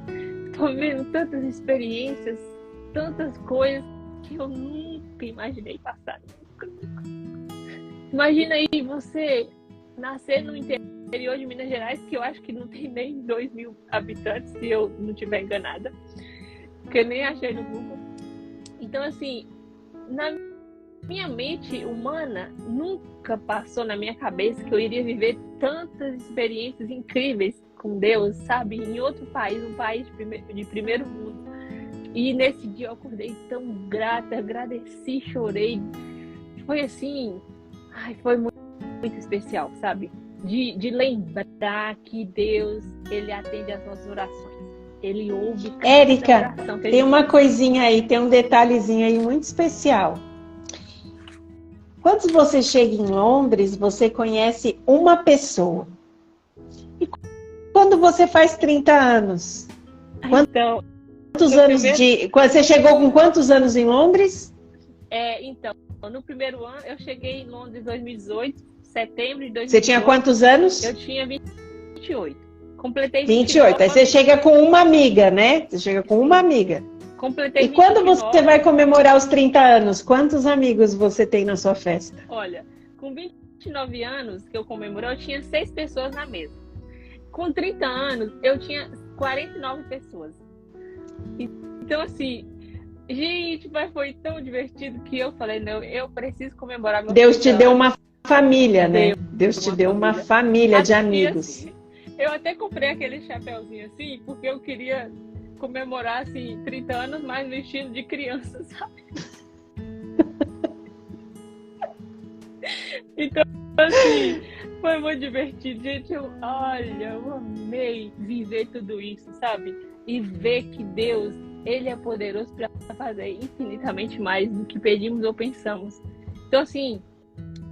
tô vendo tantas experiências, tantas coisas que eu nunca imaginei passar. Nunca. Imagina aí você nascer no interior de Minas Gerais, que eu acho que não tem nem 2.000 habitantes, se eu não estiver enganada, que eu nem achei no Google. Então, assim, na minha mente humana, nunca passou na minha cabeça que eu iria viver tantas experiências incríveis com Deus, sabe? Em outro país, um país de primeiro mundo. E nesse dia eu acordei tão grata, agradeci, chorei. Foi assim, foi muito, muito especial, sabe? De lembrar que Deus, Ele atende às nossas orações. Ele ouve cada Érica, oração. tem uma coisinha aí, tem um detalhezinho aí muito especial. Quando você chega em Londres, você conhece uma pessoa. E quando você faz 30 anos? Então, Quantos anos Você chegou com quantos anos em Londres? Então, no primeiro ano, eu cheguei em Londres em 2018, setembro de 2018. Você tinha quantos anos? Eu tinha 28. Completei 28. Aí você chega com uma amiga, né? Você chega com uma amiga. Completei 29. E quando você vai comemorar os 30 anos, quantos amigos você tem na sua festa? Olha, com 29 anos que eu comemorei, eu tinha 6 pessoas na mesa. Com 30 anos, eu tinha 49 pessoas. Então, assim, gente, mas foi tão divertido que eu falei, não, eu preciso comemorar meu Deus te 30 deu anos. uma família, né? Deus te deu uma família de amigos. Assim, eu até comprei aquele chapéuzinho assim, porque eu queria comemorar, assim, 30 anos, mas no estilo de criança, sabe? Então, assim, foi muito divertido. Gente, eu amei viver tudo isso, sabe? E ver que Deus, Ele é poderoso para fazer infinitamente mais do que pedimos ou pensamos. Então, assim,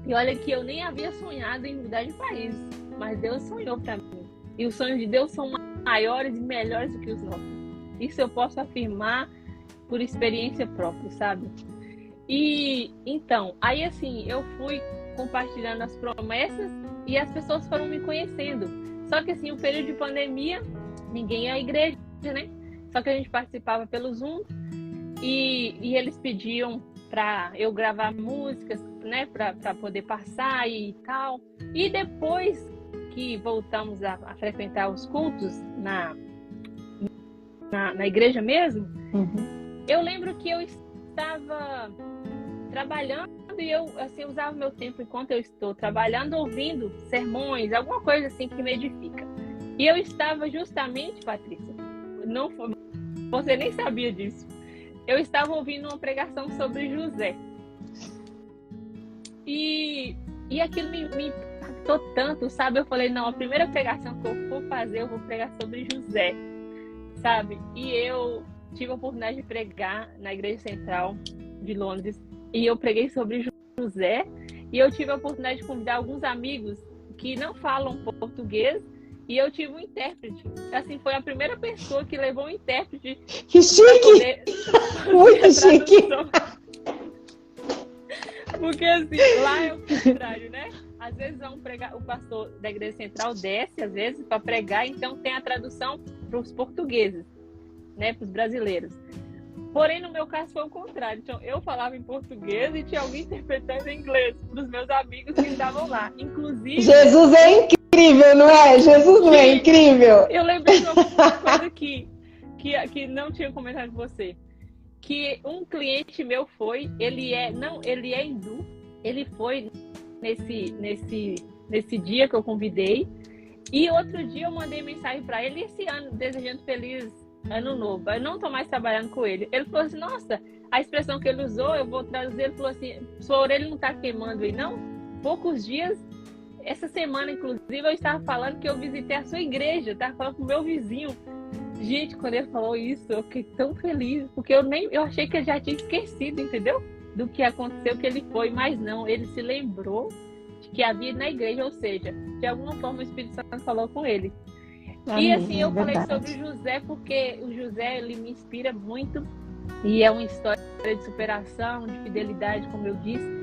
e olha que eu nem havia sonhado em mudar de país, mas Deus sonhou para mim. E os sonhos de Deus são maiores e melhores do que os nossos. Isso eu posso afirmar por experiência própria, sabe? E então, aí assim, eu fui compartilhando as promessas e as pessoas foram me conhecendo. Só que assim, o período de pandemia, ninguém ia à igreja, né? Só que a gente participava pelo Zoom e eles pediam para eu gravar músicas, né? Para poder passar e tal. E depois que voltamos a frequentar os cultos na igreja mesmo, eu lembro que eu estava trabalhando e eu assim, usava meu tempo enquanto eu estou trabalhando, ouvindo sermões, alguma coisa assim que me edifica. E eu estava justamente, Patrícia, você nem sabia disso, eu estava ouvindo uma pregação sobre José. E aquilo me impactou tanto, sabe? Eu falei, não, a primeira pregação que eu for fazer, eu vou pregar sobre José, sabe? E eu tive a oportunidade de pregar na Igreja Central de Londres. E eu preguei sobre José. E eu tive a oportunidade de convidar alguns amigos que não falam português. E eu tive um intérprete. Assim, foi a primeira pessoa que levou um intérprete. Que chique! Muito chique! Porque assim, lá é o contrário, né? Às vezes o pastor da Igreja Central desce, às vezes, para pregar. Então tem a tradução para os portugueses, né? Para os brasileiros. Porém, no meu caso foi o contrário. Então, eu falava em português e tinha alguém interpretando em inglês para os meus amigos que estavam lá. Inclusive... Jesus é incrível, não é? Jesus não é incrível? Eu lembrei de uma coisa que não tinha comentado com você. Que um cliente meu ele é hindu. Ele foi nesse dia que eu convidei. E outro dia eu mandei mensagem para ele esse ano, desejando feliz ano novo. Eu não tô mais trabalhando com ele. Ele falou assim, nossa, a expressão que ele usou, eu vou traduzir, ele falou assim, sua orelha não tá queimando aí, não? Poucos dias, essa semana, inclusive, eu estava falando que eu visitei a sua igreja, eu estava falando com o meu vizinho. Gente, quando ele falou isso, eu fiquei tão feliz, porque eu achei que eu já tinha esquecido, entendeu? Do que aconteceu, que ele foi, mas não, ele se lembrou de que havia na igreja, ou seja, de alguma forma o Espírito Santo falou com ele. Amém, E assim, eu falei verdade. sobre o José, porque o José, ele me inspira muito, e é uma história de superação, de fidelidade, como eu disse.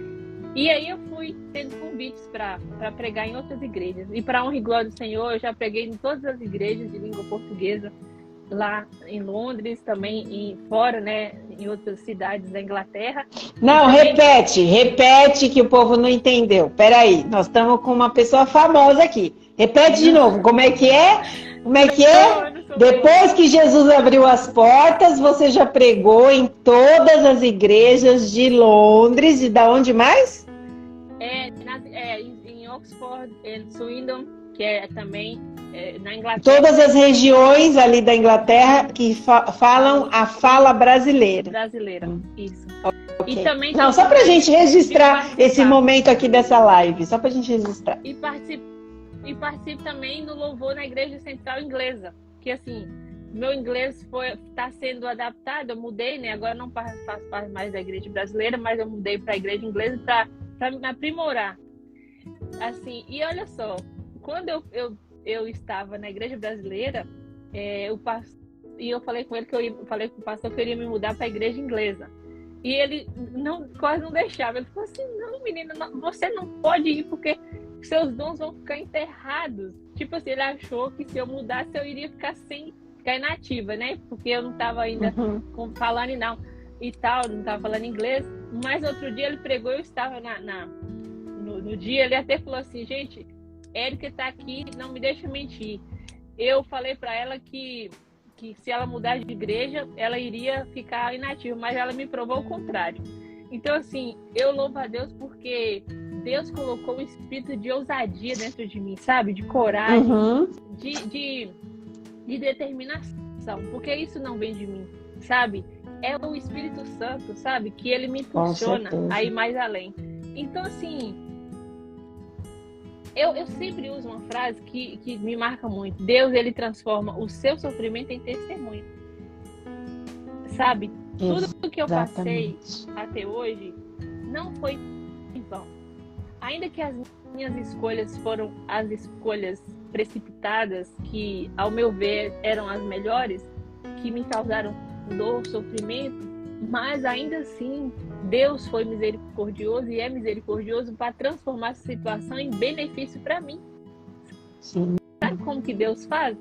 E aí eu fui tendo convites para pregar em outras igrejas. E para honra e glória do Senhor, eu já preguei em todas as igrejas de língua portuguesa, lá em Londres, também fora, né, em outras cidades da Inglaterra. Não, também... repete que o povo não entendeu. Peraí, nós estamos com uma pessoa famosa aqui. Repete de novo, como é que é? Como é que é? Depois que Jesus abriu as portas, você já pregou em todas as igrejas de Londres e da onde mais? Em Oxford, em Swindon, que é também na Inglaterra. Todas as regiões ali da Inglaterra que falam a fala brasileira. Brasileira, isso. Okay. E também não, só pra gente registrar esse momento aqui dessa live, só pra gente registrar. E participo também no louvor na Igreja Central Inglesa, que assim, meu inglês está sendo adaptado, eu mudei, né? Agora não faço parte mais da Igreja Brasileira, mas eu mudei para a Igreja Inglesa para me aprimorar. Assim, e olha só, quando eu estava na Igreja Brasileira, eu falei com ele falei com o pastor que eu iria me mudar para a Igreja Inglesa. E ele quase não deixava. Ele falou assim, não, menina, você não pode ir porque seus dons vão ficar enterrados. Tipo assim, ele achou que se eu mudasse eu iria ficar inativa, né? Porque eu não estava ainda falando e tal, não estava falando inglês. Mas outro dia ele pregou, eu estava no dia, ele até falou assim, gente, Érica está aqui, não me deixa mentir. Eu falei para ela que se ela mudar de igreja, ela iria ficar inativa, mas ela me provou o contrário. Então, assim, eu louvo a Deus porque Deus colocou um espírito de ousadia dentro de mim, sabe? De coragem, de determinação, porque isso não vem de mim, sabe? É o Espírito Santo, sabe? Que ele me impulsiona a ir mais além. Então, assim, eu sempre uso uma frase que me marca muito. Deus, ele transforma o seu sofrimento em testemunho. Sabe? Tudo que eu passei até hoje não foi em vão. Ainda que as minhas escolhas foram as escolhas precipitadas, que, ao meu ver, eram as melhores, que me causaram dor, sofrimento, mas ainda assim, Deus foi misericordioso e é misericordioso para transformar essa situação em benefício para mim. Sim. Sabe como que Deus faz?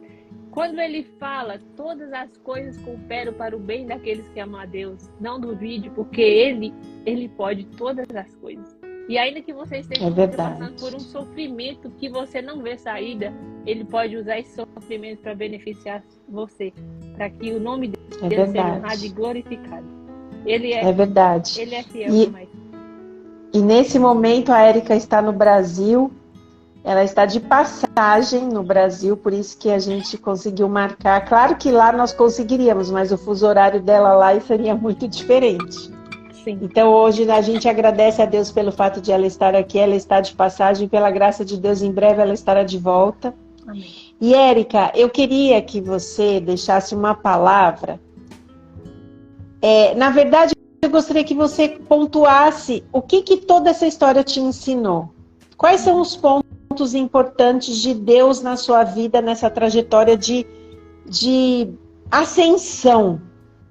Quando ele fala, todas as coisas cooperam para o bem daqueles que amam a Deus, não duvide, porque ele pode todas as coisas. E ainda que você esteja passando por um sofrimento que você não vê saída, ele pode usar esse sofrimento para beneficiar você, para que o nome dele seja honrado e glorificado. Ele é verdade. Ele é fiel demais. E nesse momento a Érica está no Brasil, ela está de passagem no Brasil, por isso que a gente conseguiu marcar. Claro que lá nós conseguiríamos, mas o fuso horário dela lá seria muito diferente. Sim. Então hoje a gente agradece a Deus pelo fato de ela estar aqui, ela está de passagem, pela graça de Deus, em breve ela estará de volta. Amém. E Érica, eu queria que você deixasse uma palavra. Na verdade, eu gostaria que você pontuasse o que toda essa história te ensinou. Quais são os pontos importantes de Deus na sua vida, nessa trajetória de ascensão?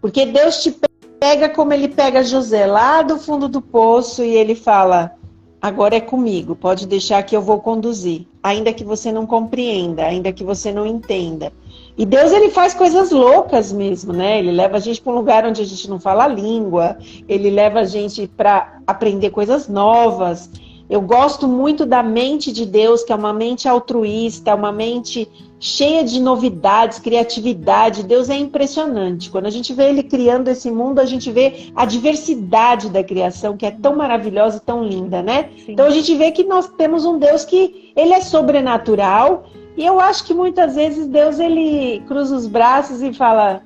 Porque Deus te pega como ele pega José lá do fundo do poço e ele fala, agora é comigo, pode deixar que eu vou conduzir. Ainda que você não compreenda, ainda que você não entenda. E Deus, ele faz coisas loucas mesmo, né? Ele leva a gente para um lugar onde a gente não fala a língua, ele leva a gente para aprender coisas novas. Eu gosto muito da mente de Deus, que é uma mente altruísta, uma mente cheia de novidades, criatividade. Deus é impressionante. Quando a gente vê ele criando esse mundo, a gente vê a diversidade da criação, que é tão maravilhosa e tão linda, né? Sim. Então a gente vê que nós temos um Deus que ele é sobrenatural. E eu acho que muitas vezes Deus, ele cruza os braços e fala,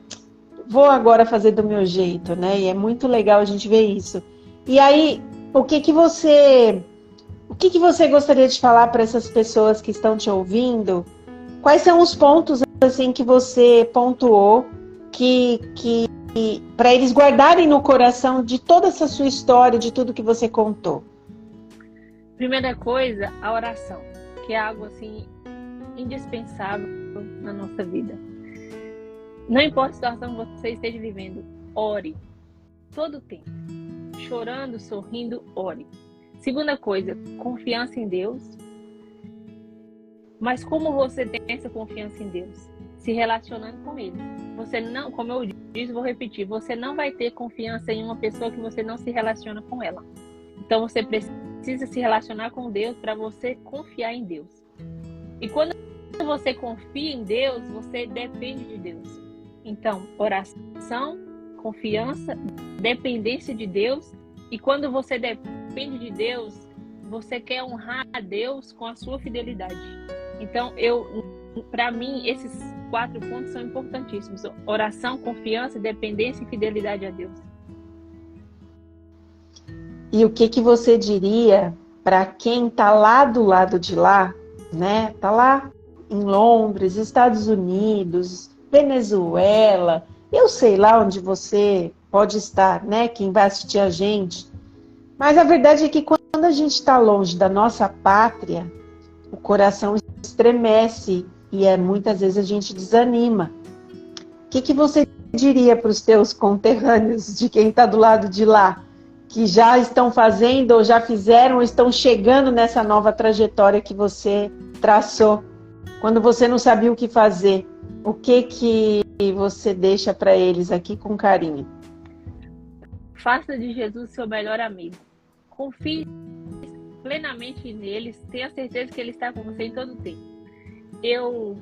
vou agora fazer do meu jeito, né? E é muito legal a gente ver isso. E aí, o que você gostaria de falar para essas pessoas que estão te ouvindo? Quais são os pontos assim que você pontuou que para eles guardarem no coração de toda essa sua história, de tudo que você contou? Primeira coisa, a oração, que é algo assim indispensável na nossa vida. Não importa a situação que você esteja vivendo, ore todo o tempo. Chorando, sorrindo, ore. Segunda coisa, confiança em Deus. Mas como você tem essa confiança em Deus? Se relacionando com Ele. Você não, como eu disse, vou repetir, você não vai ter confiança em uma pessoa que você não se relaciona com ela. Então você precisa se relacionar com Deus para você confiar em Deus. E quando você confia em Deus, você depende de Deus. Então, oração, confiança, dependência de Deus. E quando você depende de Deus, você quer honrar a Deus com a sua fidelidade. Então, para mim, esses 4 pontos são importantíssimos. Oração, confiança, dependência e fidelidade a Deus. E o que você diria para quem está lá do lado de lá, né? Está lá em Londres, Estados Unidos, Venezuela, eu sei lá onde você pode estar, né? Quem vai assistir a gente. Mas a verdade é que quando a gente está longe da nossa pátria, o coração estremece e muitas vezes a gente desanima. O que você diria para os teus conterrâneos, de quem está do lado de lá, que já estão fazendo ou já fizeram ou estão chegando nessa nova trajetória que você traçou? Quando você não sabia o que fazer, o que você deixa para eles aqui com carinho? Faça de Jesus seu melhor amigo. Confie plenamente nele, tenha certeza que ele está com você em todo o tempo. Eu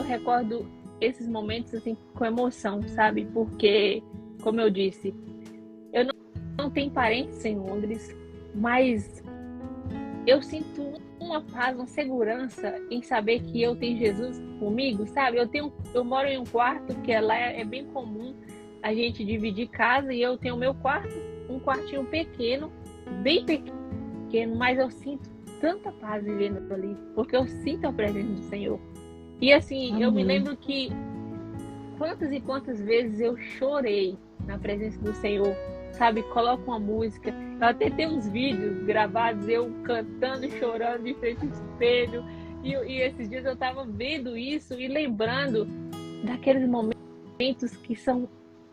recordo esses momentos assim com emoção, sabe? Porque, como eu disse, eu não tenho parentes em Londres, mas eu sinto uma paz, uma segurança em saber que eu tenho Jesus comigo, sabe? Eu moro em um quarto que lá é bem comum a gente dividir casa, e eu tenho o meu quarto, um quartinho pequeno, bem pequeno, mas eu sinto tanta paz vivendo ali, porque eu sinto a presença do Senhor. E assim, Amém. Eu me lembro que quantas e quantas vezes eu chorei na presença do Senhor, sabe? Coloco uma música, eu até tenho uns vídeos gravados, eu cantando e chorando de frente ao espelho, e esses dias eu tava vendo isso e lembrando daqueles momentos que são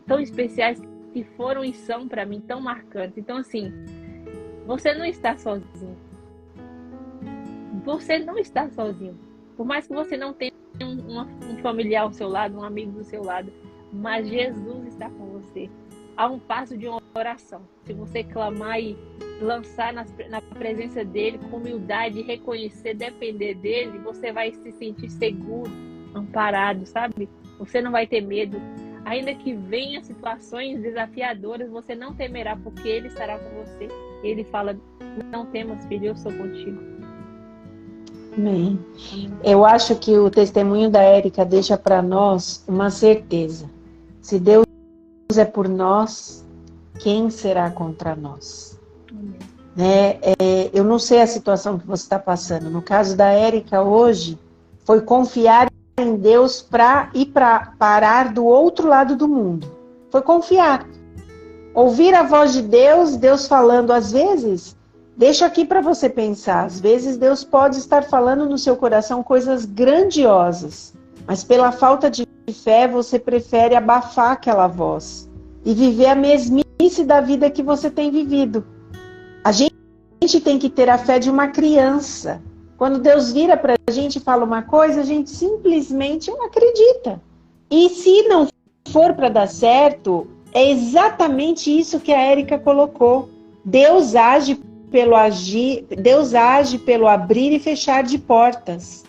tão especiais, que foram e são para mim tão marcantes. Então assim, você não está sozinho. Você não está sozinho. Por mais que você não tenha um familiar ao seu lado, um amigo do seu lado, mas Jesus está com você. Há um passo de uma oração. Se você clamar e lançar na presença dele, com humildade, reconhecer, depender dele, você vai se sentir seguro, amparado, sabe? Você não vai ter medo. Ainda que venham situações desafiadoras, você não temerá, porque ele estará com você. Ele fala: não temas, filho, eu sou contigo. Amém. Eu acho que o testemunho da Érica deixa para nós uma certeza. Se Deus é por nós, quem será contra nós? Amém. Eu não sei a situação que você está passando. No caso da Érica hoje, foi confiar em Deus para ir para parar do outro lado do mundo. Foi confiar. Ouvir a voz de Deus, Deus falando. Às vezes, deixa aqui para você pensar, às vezes Deus pode estar falando no seu coração coisas grandiosas, mas pela falta de fé você prefere abafar aquela voz e viver a mesmice da vida que você tem vivido. A gente tem que ter a fé de uma criança. Quando Deus vira para a gente e fala uma coisa, a gente simplesmente não acredita. E se não for para dar certo, é exatamente isso que a Érica colocou. Deus age pelo abrir e fechar de portas.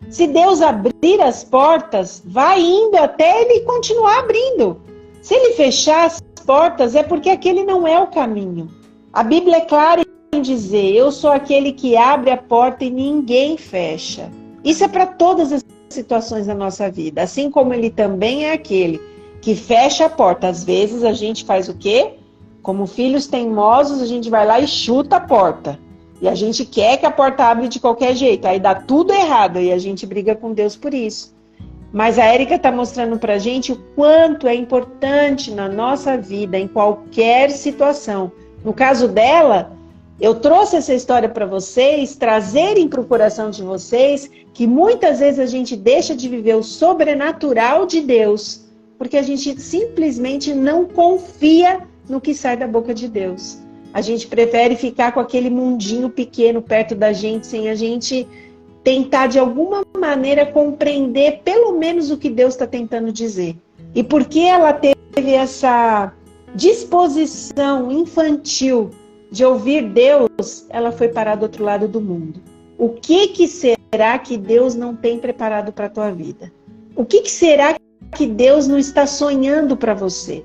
Se Deus abrir as portas, vai indo até ele continuar abrindo. Se ele fechar as portas, é porque aquele não é o caminho. A Bíblia é clara em dizer: eu sou aquele que abre a porta e ninguém fecha. Isso é para todas as situações da nossa vida. Assim como ele também é aquele que fecha a porta. Às vezes a gente faz o quê? Como filhos teimosos, a gente vai lá e chuta a porta. E a gente quer que a porta abra de qualquer jeito. Aí dá tudo errado e a gente briga com Deus por isso. Mas a Érica está mostrando para a gente o quanto é importante na nossa vida, em qualquer situação. No caso dela, eu trouxe essa história para vocês, trazerem para o coração de vocês, que muitas vezes a gente deixa de viver o sobrenatural de Deus, porque a gente simplesmente não confia no que sai da boca de Deus. A gente prefere ficar com aquele mundinho pequeno perto da gente, sem a gente tentar de alguma maneira compreender pelo menos o que Deus está tentando dizer. E porque ela teve essa disposição infantil de ouvir Deus, ela foi parar do outro lado do mundo. O que será que Deus não tem preparado para a tua vida? O que será que Deus não está sonhando para você?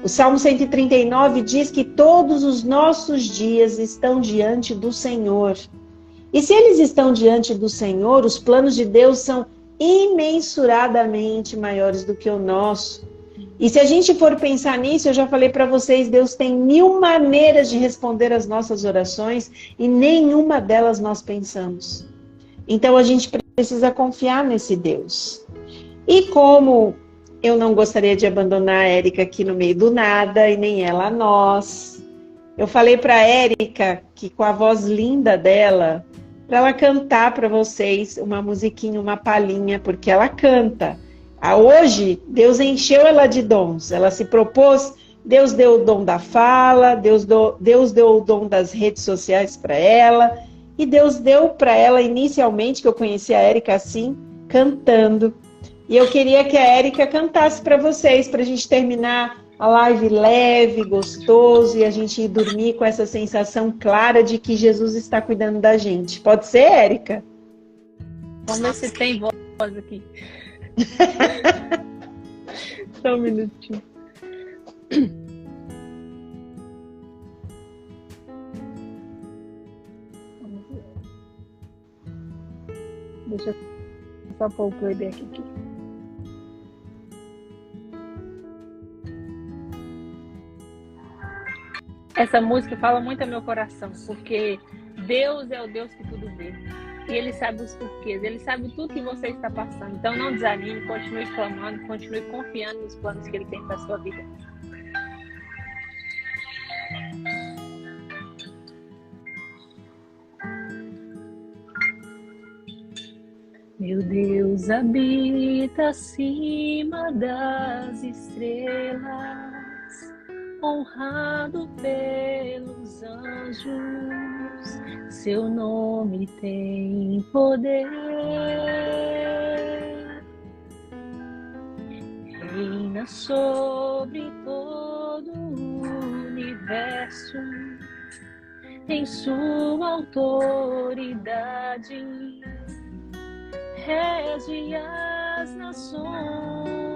O Salmo 139 diz que todos os nossos dias estão diante do Senhor. E se eles estão diante do Senhor, os planos de Deus são imensuradamente maiores do que o nosso. E se a gente for pensar nisso, eu já falei para vocês, Deus tem 1000 maneiras de responder às nossas orações e nenhuma delas nós pensamos. Então a gente precisa confiar nesse Deus. E como eu não gostaria de abandonar a Érica aqui no meio do nada e nem ela a nós, eu falei para a Érica que com a voz linda dela, para ela cantar para vocês uma musiquinha, uma palhinha, porque ela canta. Hoje, Deus encheu ela de dons. Ela se propôs, Deus deu o dom da fala, Deus deu o dom das redes sociais para ela, e Deus deu para ela inicialmente, que eu conheci a Érica assim, cantando. E eu queria que a Érica cantasse para vocês, para a gente terminar a live leve, gostoso, e a gente ir dormir com essa sensação clara de que Jesus está cuidando da gente. Pode ser, Érica? Vamos ver se tem voz aqui. Só um minutinho. Deixa eu só pôr o playback aqui. Essa música fala muito ao meu coração, porque Deus é o Deus que tudo vê. E Ele sabe os porquês, Ele sabe tudo que você está passando. Então não desanime, continue clamando, continue confiando nos planos que Ele tem para a sua vida. Meu Deus habita acima das estrelas, honrado pelos anjos, seu nome tem poder. Reina sobre todo o universo, em sua autoridade, rege as nações.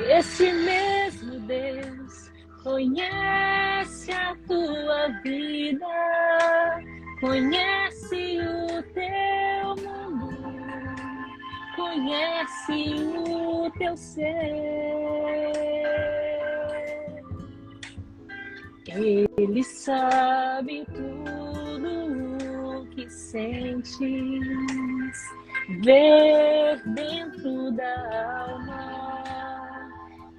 Esse mesmo Deus conhece a tua vida, conhece o teu mundo, conhece o teu ser. Ele sabe tudo o que sentes, ver dentro da alma.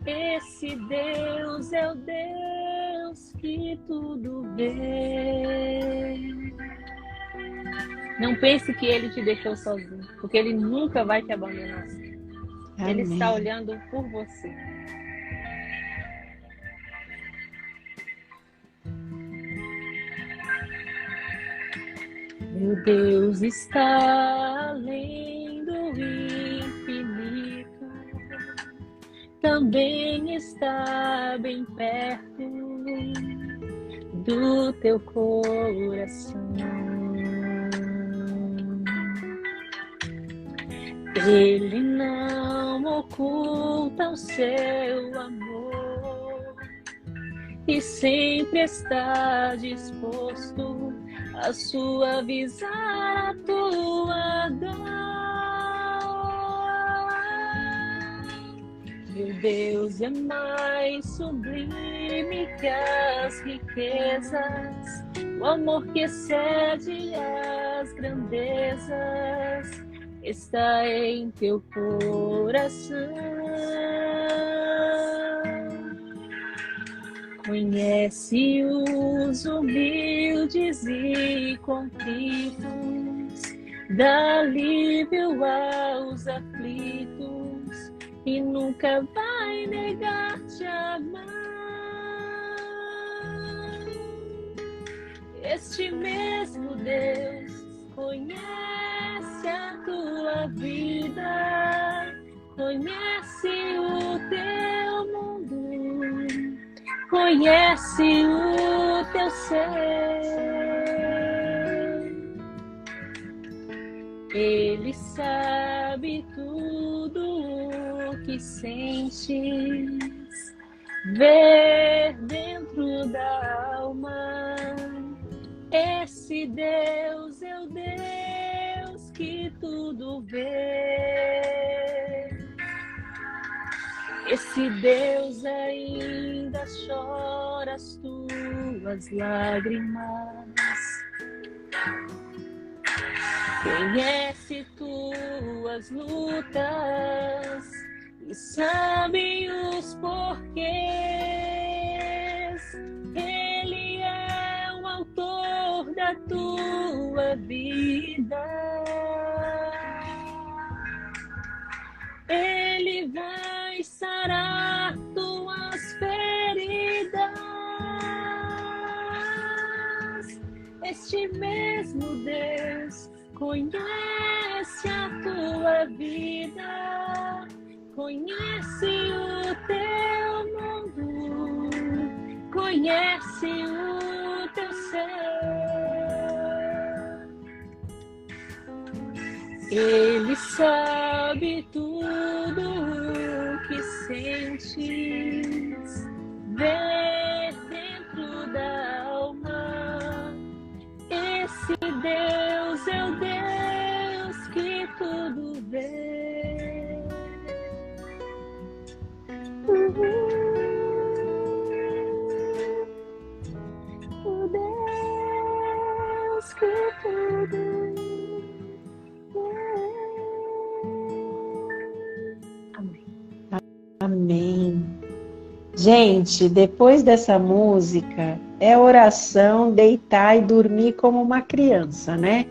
Esse Deus é o Deus que tudo vê. Não pense que Ele te deixou sozinho, porque Ele nunca vai te abandonar. Amém. Ele está olhando por você. Meu Deus está além do infinito, também está bem perto do teu coração. Ele não oculta o seu amor e sempre está disposto a suavizar a tua dor. Meu Deus é mais sublime que as riquezas, o amor que excede as grandezas está em teu coração. Conhece os humildes e contritos, dá alívio aos aflitos e nunca vai negar te amar. Este mesmo Deus conhece a tua vida, conhece o teu mundo, conhece o teu ser. Ele sabe tudo o que sentes, vê dentro da alma. Esse Deus é o Deus que tudo vê. Esse Deus ainda chora as tuas lágrimas, conhece tuas lutas e sabe os porquês. Ele é o autor da tua vida. Ele vai sarar tuas feridas. Este mesmo Deus conhece a tua vida, conhece o teu mundo, conhece o teu ser. Ele sabe tudo o que sentes, vê dentro da alma. Esse Deus é o Deus que tudo vê. O Deus que tudo vê. Amém. Amém. Gente, depois dessa música, é oração, deitar e dormir como uma criança, né?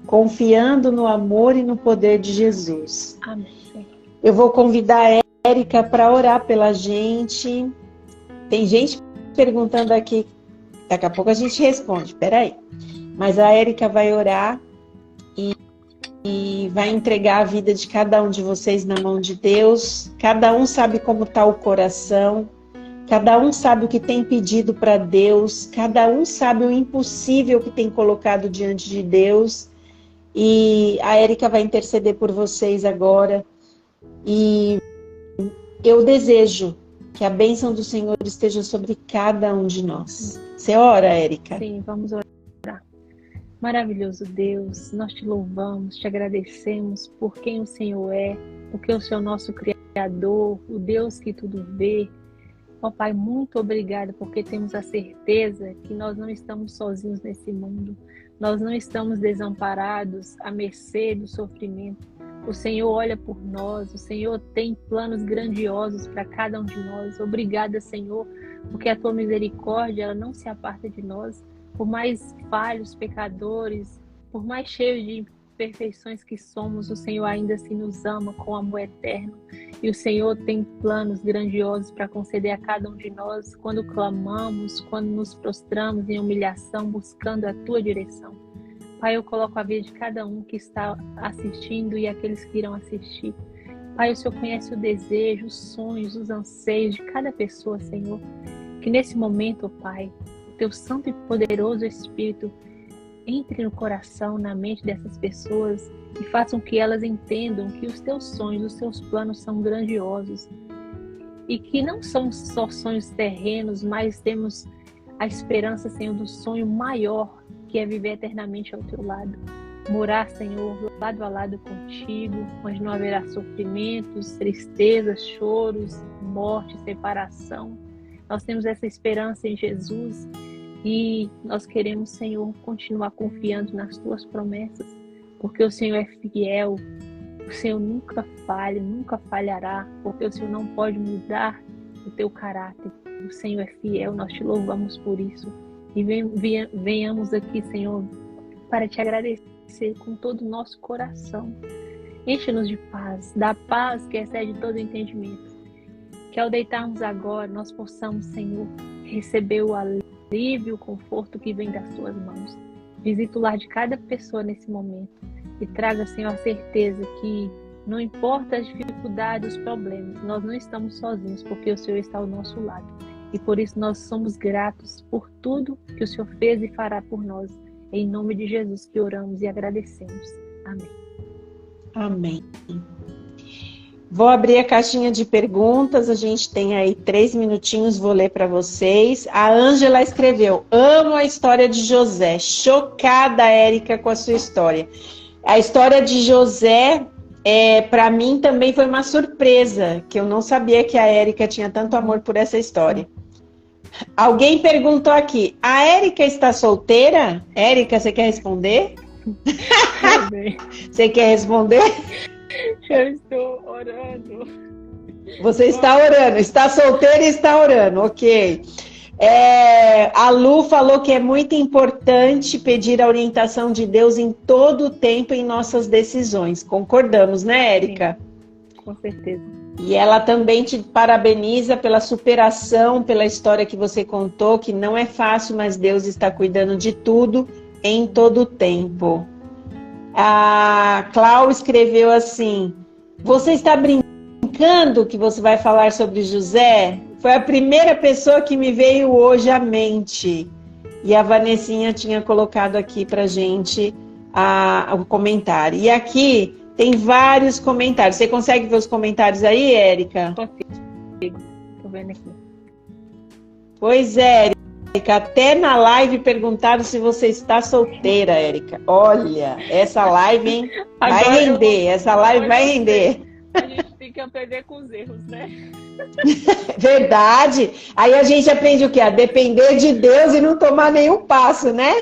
Confiando no amor e no poder de Jesus. Amém. Eu vou convidar a Érica para orar pela gente. Tem gente perguntando aqui, daqui a pouco a gente responde, peraí. Mas a Érica vai orar e vai entregar a vida de cada um de vocês na mão de Deus. Cada um sabe como está o coração. Cada um sabe o que tem pedido para Deus. Cada um sabe o impossível que tem colocado diante de Deus. E a Érica vai interceder por vocês agora. E eu desejo que a bênção do Senhor esteja sobre cada um de nós. Você ora, Érica? Sim, vamos orar. Maravilhoso Deus, nós te louvamos, te agradecemos por quem o Senhor é, porque o Senhor é o nosso Criador, o Deus que tudo vê. Ó Pai, muito obrigada, porque temos a certeza que nós não estamos sozinhos nesse mundo. Nós não estamos desamparados, à mercê do sofrimento. O Senhor olha por nós, o Senhor tem planos grandiosos para cada um de nós. Obrigada, Senhor, porque a tua misericórdia ela não se aparta de nós. Por mais falhos, pecadores, por mais cheios de imperfeições que somos, o Senhor ainda assim nos ama com amor eterno. E o Senhor tem planos grandiosos para conceder a cada um de nós quando clamamos, quando nos prostramos em humilhação, buscando a tua direção. Pai, eu coloco a vida de cada um que está assistindo e aqueles que irão assistir. Pai, o Senhor conhece o desejo, os sonhos, os anseios de cada pessoa, Senhor. Que nesse momento, Pai, o teu santo e poderoso Espírito entre no coração, na mente dessas pessoas e façam que elas entendam que os teus sonhos, os teus planos são grandiosos e que não são só sonhos terrenos, mas temos a esperança, Senhor, do sonho maior, que é viver eternamente ao teu lado. morar, Senhor, lado a lado contigo, onde não haverá sofrimentos, tristezas, choros, morte, separação. Nós temos essa esperança em Jesus e nós queremos, Senhor, continuar confiando nas tuas promessas, porque o Senhor é fiel, o Senhor nunca falha, nunca falhará, porque o Senhor não pode mudar o teu caráter. O Senhor é fiel, nós te louvamos por isso. E venhamos aqui, Senhor, para te agradecer com todo o nosso coração. Enche-nos de paz, da paz que excede todo entendimento. Que ao deitarmos agora, nós possamos, Senhor, receber o alívio, o conforto que vem das tuas mãos. Visita o lar de cada pessoa nesse momento e traga, Senhor, a certeza que não importa as dificuldades, os problemas, nós não estamos sozinhos, porque o Senhor está ao nosso lado. E por isso nós somos gratos por tudo que o Senhor fez e fará por nós. Em nome de Jesus que oramos e agradecemos. Amém. Amém. Vou abrir a caixinha de perguntas, a gente tem aí 3 minutinhos, vou ler para vocês. A Ângela escreveu: amo a história de José, chocada, Érica, com a sua história. A história de José, para mim, também foi uma surpresa, que eu não sabia que a Érica tinha tanto amor por essa história. Alguém perguntou aqui, a Érica está solteira? Érica, você quer responder? Você quer responder? Eu estou orando. Você está orando, está solteira e está orando, ok. A Lu falou que é muito importante pedir a orientação de Deus em todo o tempo em nossas decisões. Concordamos, né, Érica? Sim, com certeza. E ela também te parabeniza pela superação, pela história que você contou, que não é fácil, mas Deus está cuidando de tudo em todo o tempo. A Clau escreveu assim: você está brincando que você vai falar sobre José? Foi a primeira pessoa que me veio hoje à mente. E a Vanessinha tinha colocado aqui pra gente o comentário. E aqui tem vários comentários. Você consegue ver os comentários aí, Érica? Consigo. Tô vendo aqui. Pois é, Érica. Até na live perguntaram se você está solteira, Érica. Olha, essa live, hein? Vai render. Essa live vai render. A gente tem que aprender com os erros, né? Verdade. Aí a gente aprende o quê? A depender de Deus e não tomar nenhum passo, né?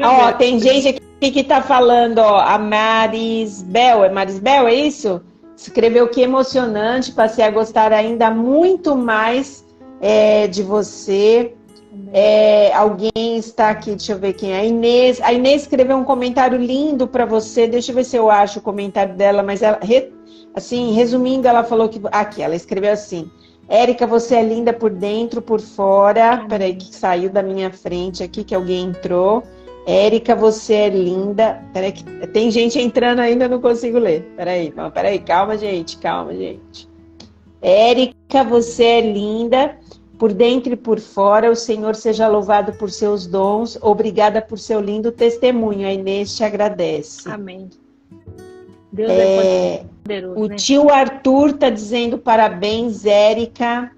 Ó, tem gente aqui que tá falando, ó, a Marisbel, é isso? Escreveu que emocionante, passei a gostar ainda muito mais de você. Alguém está aqui, deixa eu ver quem é. A Inês escreveu um comentário lindo para você. Deixa eu ver se eu acho o comentário dela, mas ela, assim, resumindo, ela falou que aqui, ela escreveu assim: Érica, você é linda por dentro, por fora. Peraí, que saiu da minha frente aqui, que alguém entrou. Érica, você é linda. Peraí, que tem gente entrando ainda, não consigo ler. Peraí, calma, gente. Érica, você é linda por dentro e por fora. O Senhor seja louvado por seus dons. Obrigada por seu lindo testemunho. A Inês te agradece. Amém. Deus é poderoso, o né? tio Arthur está dizendo parabéns, Érica.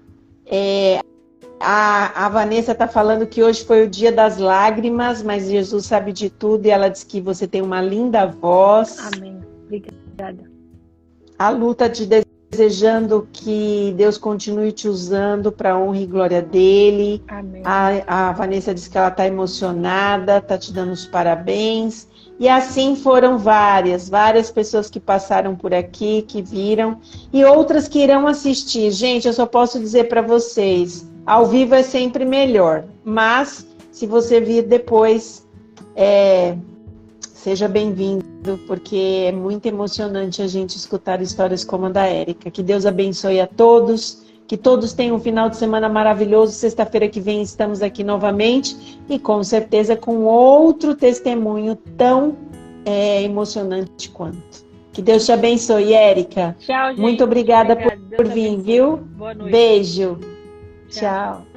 A Vanessa está falando que hoje foi o dia das lágrimas, mas Jesus sabe de tudo e ela diz que você tem uma linda voz. Amém. Obrigada. A Lu está te desejando que Deus continue te usando para a honra e glória dele. Amém. A Vanessa diz que ela está emocionada, está te dando os parabéns. E assim foram várias pessoas que passaram por aqui, que viram, e outras que irão assistir. Gente, eu só posso dizer para vocês, ao vivo é sempre melhor, mas se você vir depois, seja bem-vindo, porque é muito emocionante a gente escutar histórias como a da Érica. Que Deus abençoe a todos, que todos tenham um final de semana maravilhoso. Sexta-feira que vem estamos aqui novamente e com certeza com outro testemunho tão emocionante quanto. Que Deus te abençoe, Érica. Tchau, gente. Muito obrigada por Deus vir, abençoe. viu? Boa noite. Beijo. Tchau. Tchau.